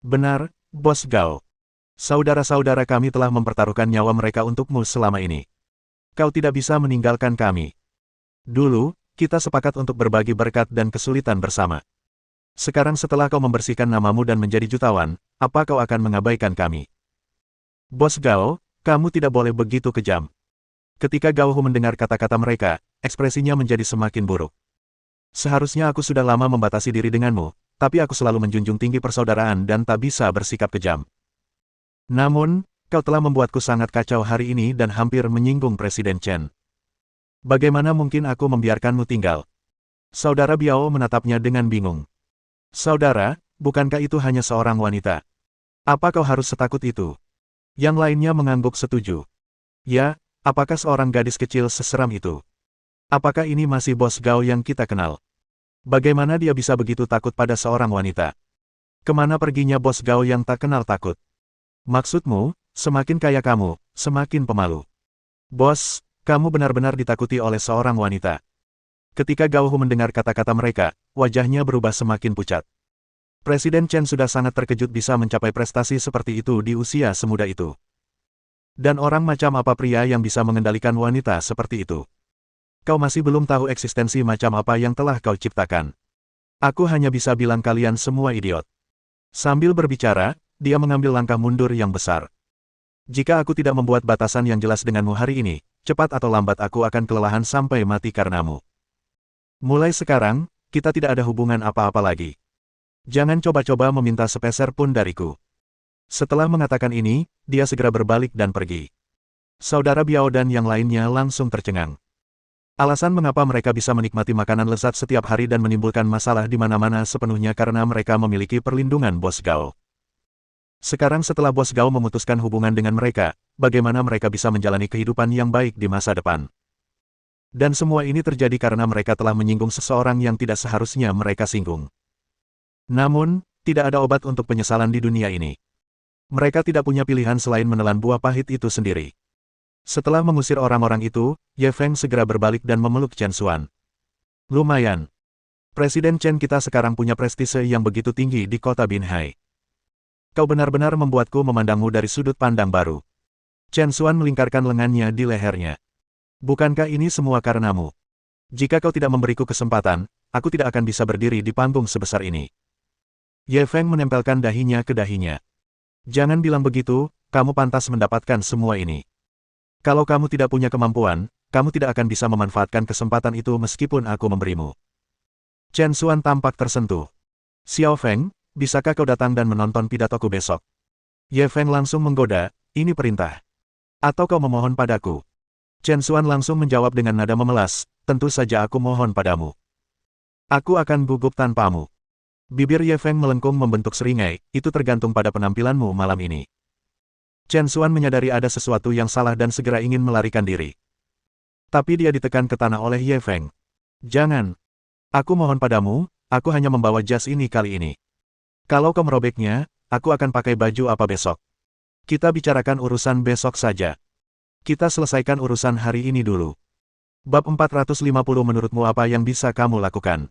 Benar, Bos Gao. Saudara-saudara kami telah mempertaruhkan nyawa mereka untukmu selama ini. Kau tidak bisa meninggalkan kami. Dulu, kita sepakat untuk berbagi berkat dan kesulitan bersama. Sekarang setelah kau membersihkan namamu dan menjadi jutawan, apa kau akan mengabaikan kami? Bos Gao, kamu tidak boleh begitu kejam. Ketika Gao Hu mendengar kata-kata mereka, ekspresinya menjadi semakin buruk. Seharusnya aku sudah lama membatasi diri denganmu, tapi aku selalu menjunjung tinggi persaudaraan dan tak bisa bersikap kejam. Namun, kau telah membuatku sangat kacau hari ini dan hampir menyinggung Presiden Chen. Bagaimana mungkin aku membiarkanmu tinggal? Saudara Biao menatapnya dengan bingung. Saudara, bukankah itu hanya seorang wanita? Apa kau harus setakut itu? Yang lainnya mengangguk setuju. Ya, apakah seorang gadis kecil seseram itu? Apakah ini masih Bos Gao yang kita kenal? Bagaimana dia bisa begitu takut pada seorang wanita? Kemana perginya Bos Gao yang tak kenal takut? Maksudmu, semakin kaya kamu, semakin pemalu. Bos, kamu benar-benar ditakuti oleh seorang wanita. Ketika Gao Hu mendengar kata-kata mereka, wajahnya berubah semakin pucat. Presiden Chen sudah sangat terkejut bisa mencapai prestasi seperti itu di usia semuda itu. Dan orang macam apa pria yang bisa mengendalikan wanita seperti itu? Kau masih belum tahu eksistensi macam apa yang telah kau ciptakan. Aku hanya bisa bilang kalian semua idiot. Sambil berbicara, dia mengambil langkah mundur yang besar. Jika aku tidak membuat batasan yang jelas denganmu hari ini, cepat atau lambat aku akan kelelahan sampai mati karenamu. Mulai sekarang, kita tidak ada hubungan apa-apa lagi. Jangan coba-coba meminta sepeser pun dariku. Setelah mengatakan ini, dia segera berbalik dan pergi. Saudara Biao dan yang lainnya langsung tercengang. Alasan mengapa mereka bisa menikmati makanan lezat setiap hari dan menimbulkan masalah di mana-mana sepenuhnya karena mereka memiliki perlindungan Bos Gao. Sekarang setelah Bos Gao memutuskan hubungan dengan mereka, bagaimana mereka bisa menjalani kehidupan yang baik di masa depan? Dan semua ini terjadi karena mereka telah menyinggung seseorang yang tidak seharusnya mereka singgung. Namun, tidak ada obat untuk penyesalan di dunia ini. Mereka tidak punya pilihan selain menelan buah pahit itu sendiri. Setelah mengusir orang-orang itu, Ye Feng segera berbalik dan memeluk Chen Xuan. Lumayan. Presiden Chen kita sekarang punya prestise yang begitu tinggi di kota Binhai. Kau benar-benar membuatku memandangmu dari sudut pandang baru. Chen Xuan melingkarkan lengannya di lehernya. Bukankah ini semua karenamu? Jika kau tidak memberiku kesempatan, aku tidak akan bisa berdiri di panggung sebesar ini. Ye Feng menempelkan dahinya ke dahinya. Jangan bilang begitu, kamu pantas mendapatkan semua ini. Kalau kamu tidak punya kemampuan, kamu tidak akan bisa memanfaatkan kesempatan itu meskipun aku memberimu. Chen Xuan tampak tersentuh. Xiao Feng, bisakah kau datang dan menonton pidatoku besok? Ye Feng langsung menggoda, ini perintah. Atau kau memohon padaku? Chen Xuan langsung menjawab dengan nada memelas, tentu saja aku mohon padamu. Aku akan gugup tanpamu. Bibir Ye Feng melengkung membentuk seringai, itu tergantung pada penampilanmu malam ini. Chen Xuan menyadari ada sesuatu yang salah dan segera ingin melarikan diri. Tapi dia ditekan ke tanah oleh Ye Feng. Jangan. Aku mohon padamu, aku hanya membawa jas ini kali ini. Kalau kau merobeknya, aku akan pakai baju apa besok. Kita bicarakan urusan besok saja. Kita selesaikan urusan hari ini dulu. Bab 450 menurutmu apa yang bisa kamu lakukan?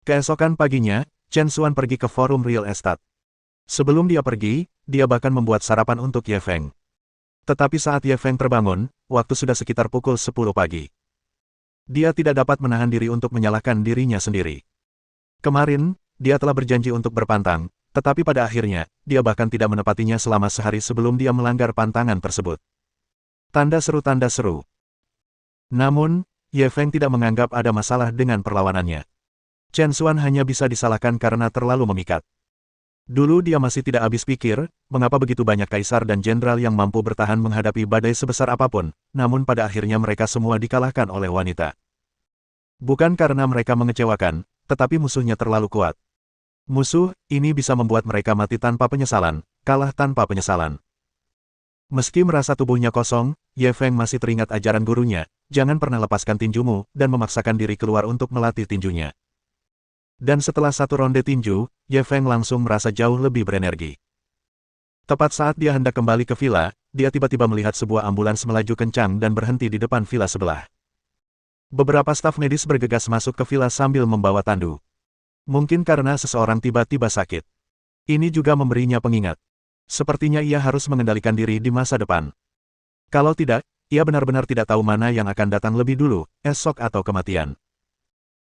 Keesokan paginya, Chen Xuan pergi ke forum real estate. Sebelum dia pergi, dia bahkan membuat sarapan untuk Ye Feng. Tetapi saat Ye Feng terbangun, waktu sudah sekitar pukul 10 pagi. Dia tidak dapat menahan diri untuk menyalahkan dirinya sendiri. Kemarin, dia telah berjanji untuk berpantang, tetapi pada akhirnya, dia bahkan tidak menepatinya selama sehari sebelum dia melanggar pantangan tersebut. Tanda seru. Namun, Ye Feng tidak menganggap ada masalah dengan perlawanannya. Chen Xuan hanya bisa disalahkan karena terlalu memikat. Dulu dia masih tidak habis pikir, mengapa begitu banyak kaisar dan jenderal yang mampu bertahan menghadapi badai sebesar apapun, namun pada akhirnya mereka semua dikalahkan oleh wanita. Bukan karena mereka mengecewakan, tetapi musuhnya terlalu kuat. Musuh, ini bisa membuat mereka mati tanpa penyesalan, kalah tanpa penyesalan. Meski merasa tubuhnya kosong, Ye Feng masih teringat ajaran gurunya, jangan pernah lepaskan tinjumu, dan memaksakan diri keluar untuk melatih tinjunya. Dan setelah satu ronde tinju, Ye Feng langsung merasa jauh lebih berenergi. Tepat saat dia hendak kembali ke villa, dia tiba-tiba melihat sebuah ambulans melaju kencang dan berhenti di depan villa sebelah. Beberapa staf medis bergegas masuk ke villa sambil membawa tandu. Mungkin karena seseorang tiba-tiba sakit. Ini juga memberinya pengingat. Sepertinya ia harus mengendalikan diri di masa depan. Kalau tidak, ia benar-benar tidak tahu mana yang akan datang lebih dulu, esok atau kematian.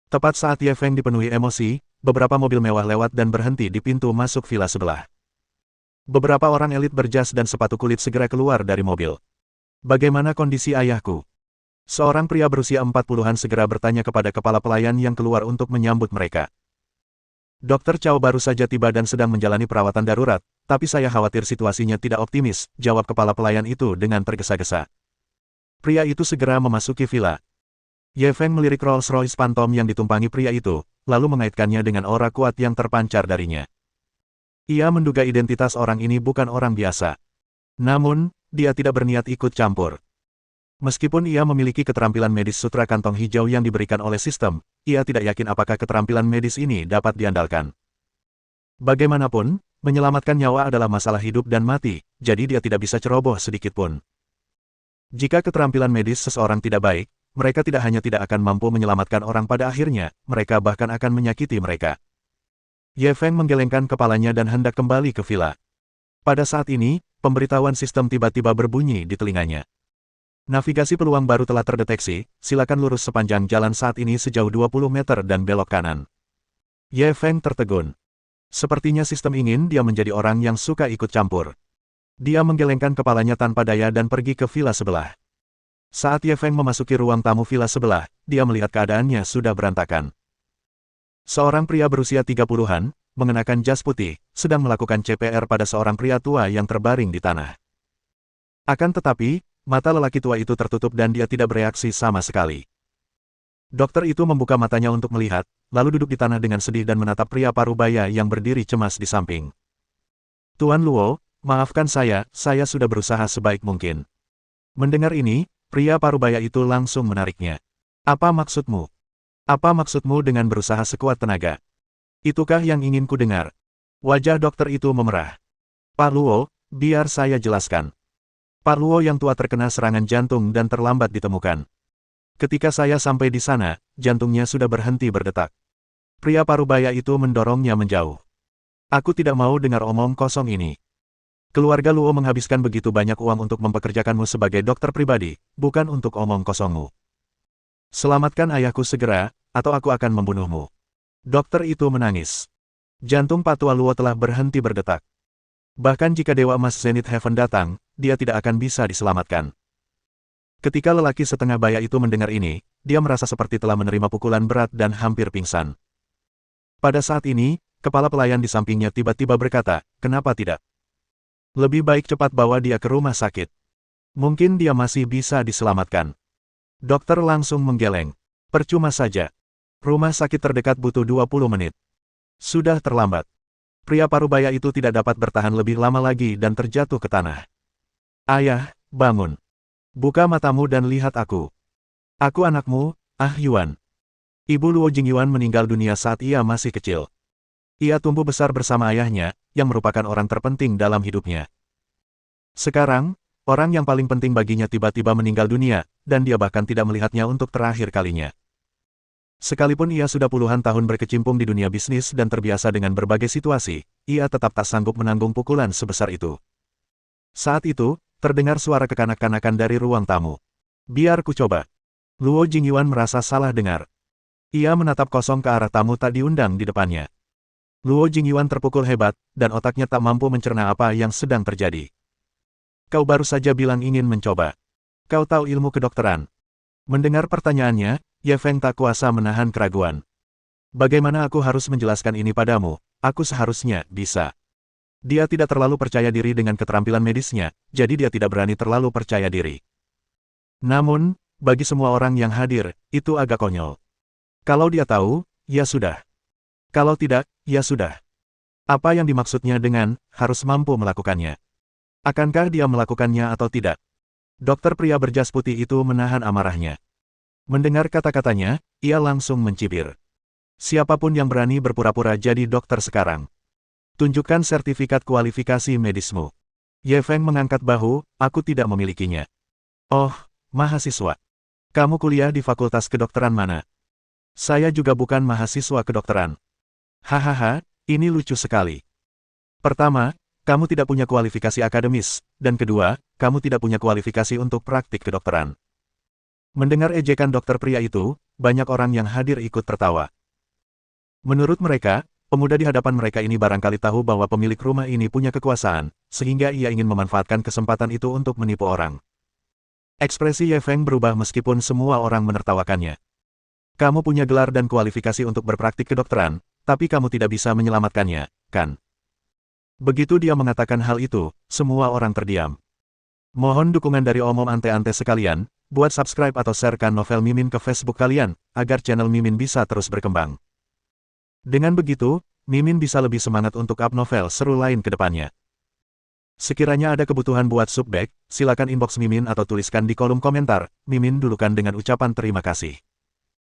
Tepat saat Ye Feng dipenuhi emosi, beberapa mobil mewah lewat dan berhenti di pintu masuk villa sebelah. Beberapa orang elit berjas dan sepatu kulit segera keluar dari mobil. Bagaimana kondisi ayahku? Seorang pria berusia 40-an segera bertanya kepada kepala pelayan yang keluar untuk menyambut mereka. Dokter Chow baru saja tiba dan sedang menjalani perawatan darurat, tapi saya khawatir situasinya tidak optimis, jawab kepala pelayan itu dengan tergesa-gesa. Pria itu segera memasuki villa. Ye Feng melirik Rolls-Royce Phantom yang ditumpangi pria itu, lalu mengaitkannya dengan aura kuat yang terpancar darinya. Ia menduga identitas orang ini bukan orang biasa. Namun, dia tidak berniat ikut campur. Meskipun ia memiliki keterampilan medis sutra kantong hijau yang diberikan oleh sistem, ia tidak yakin apakah keterampilan medis ini dapat diandalkan. Bagaimanapun, menyelamatkan nyawa adalah masalah hidup dan mati, jadi dia tidak bisa ceroboh sedikitpun. Jika keterampilan medis seseorang tidak baik, mereka tidak hanya tidak akan mampu menyelamatkan orang pada akhirnya, mereka bahkan akan menyakiti mereka. Ye Feng menggelengkan kepalanya dan hendak kembali ke villa. Pada saat ini, pemberitahuan sistem tiba-tiba berbunyi di telinganya. Navigasi peluang baru telah terdeteksi, silakan lurus sepanjang jalan saat ini sejauh 20 meter dan belok kanan. Ye Feng tertegun. Sepertinya sistem ingin dia menjadi orang yang suka ikut campur. Dia menggelengkan kepalanya tanpa daya dan pergi ke villa sebelah. Saat Ye Feng memasuki ruang tamu villa sebelah, dia melihat keadaannya sudah berantakan. Seorang pria berusia 30-an, mengenakan jas putih, sedang melakukan CPR pada seorang pria tua yang terbaring di tanah. Akan tetapi, mata lelaki tua itu tertutup dan dia tidak bereaksi sama sekali. Dokter itu membuka matanya untuk melihat, lalu duduk di tanah dengan sedih dan menatap pria parubaya yang berdiri cemas di samping. Tuan Luo, maafkan saya sudah berusaha sebaik mungkin. Mendengar ini, pria parubaya itu langsung menariknya. Apa maksudmu? Apa maksudmu dengan berusaha sekuat tenaga? Itukah yang ingin ku dengar? Wajah dokter itu memerah. Pak Luo, biar saya jelaskan. Pak Luo yang tua terkena serangan jantung dan terlambat ditemukan. Ketika saya sampai di sana, jantungnya sudah berhenti berdetak. Pria parubaya itu mendorongnya menjauh. Aku tidak mau dengar omong kosong ini. Keluarga Luo menghabiskan begitu banyak uang untuk mempekerjakanmu sebagai dokter pribadi, bukan untuk omong kosongmu. Selamatkan ayahku segera, atau aku akan membunuhmu. Dokter itu menangis. Jantung Pak Tua Luo telah berhenti berdetak. Bahkan jika Dewa Emas Zenith Heaven datang, dia tidak akan bisa diselamatkan. Ketika lelaki setengah baya itu mendengar ini, dia merasa seperti telah menerima pukulan berat dan hampir pingsan. Pada saat ini, kepala pelayan di sampingnya tiba-tiba berkata, kenapa tidak? Lebih baik cepat bawa dia ke rumah sakit. Mungkin dia masih bisa diselamatkan. Dokter langsung menggeleng. Percuma saja. Rumah sakit terdekat butuh 20 menit. Sudah terlambat. Pria parubaya itu tidak dapat bertahan lebih lama lagi dan terjatuh ke tanah. Ayah, bangun. Buka matamu dan lihat aku. Aku anakmu, Ah Yuan. Ibu Luo Jingyuan meninggal dunia saat ia masih kecil. Ia tumbuh besar bersama ayahnya, yang merupakan orang terpenting dalam hidupnya. Sekarang, orang yang paling penting baginya tiba-tiba meninggal dunia, dan dia bahkan tidak melihatnya untuk terakhir kalinya. Sekalipun ia sudah puluhan tahun berkecimpung di dunia bisnis dan terbiasa dengan berbagai situasi, ia tetap tak sanggup menanggung pukulan sebesar itu. Saat itu, terdengar suara kekanak-kanakan dari ruang tamu. Biar ku coba. Luo Jingyuan merasa salah dengar. Ia menatap kosong ke arah tamu tak diundang di depannya. Luo Jingyuan terpukul hebat, dan otaknya tak mampu mencerna apa yang sedang terjadi. Kau baru saja bilang ingin mencoba. Kau tahu ilmu kedokteran. Mendengar pertanyaannya, Ye Feng tak kuasa menahan keraguan. Bagaimana aku harus menjelaskan ini padamu, aku seharusnya bisa. Dia tidak terlalu percaya diri dengan keterampilan medisnya, jadi dia tidak berani terlalu percaya diri. Namun, bagi semua orang yang hadir, itu agak konyol. Kalau dia tahu, ya sudah. Kalau tidak, ya sudah. Apa yang dimaksudnya dengan, harus mampu melakukannya? Akankah dia melakukannya atau tidak? Dokter pria berjas putih itu menahan amarahnya. Mendengar kata-katanya, ia langsung mencibir. Siapapun yang berani berpura-pura jadi dokter sekarang. Tunjukkan sertifikat kualifikasi medismu. Ye Feng mengangkat bahu, aku tidak memilikinya. Oh, mahasiswa. Kamu kuliah di fakultas kedokteran mana? Saya juga bukan mahasiswa kedokteran. Hahaha, ini lucu sekali. Pertama, kamu tidak punya kualifikasi akademis, dan kedua, kamu tidak punya kualifikasi untuk praktik kedokteran. Mendengar ejekan dokter pria itu, banyak orang yang hadir ikut tertawa. Menurut mereka, pemuda di hadapan mereka ini barangkali tahu bahwa pemilik rumah ini punya kekuasaan, sehingga ia ingin memanfaatkan kesempatan itu untuk menipu orang. Ekspresi Ye Feng berubah meskipun semua orang menertawakannya. Kamu punya gelar dan kualifikasi untuk berpraktik kedokteran, tapi kamu tidak bisa menyelamatkannya, kan? Begitu dia mengatakan hal itu, semua orang terdiam. Mohon dukungan dari omom ante-ante sekalian, buat subscribe atau sharekan novel Mimin ke Facebook kalian, agar channel Mimin bisa terus berkembang. Dengan begitu, Mimin bisa lebih semangat untuk up novel seru lain ke depannya. Sekiranya ada kebutuhan buat subback, silakan inbox Mimin atau tuliskan di kolom komentar, Mimin dulukan dengan ucapan terima kasih.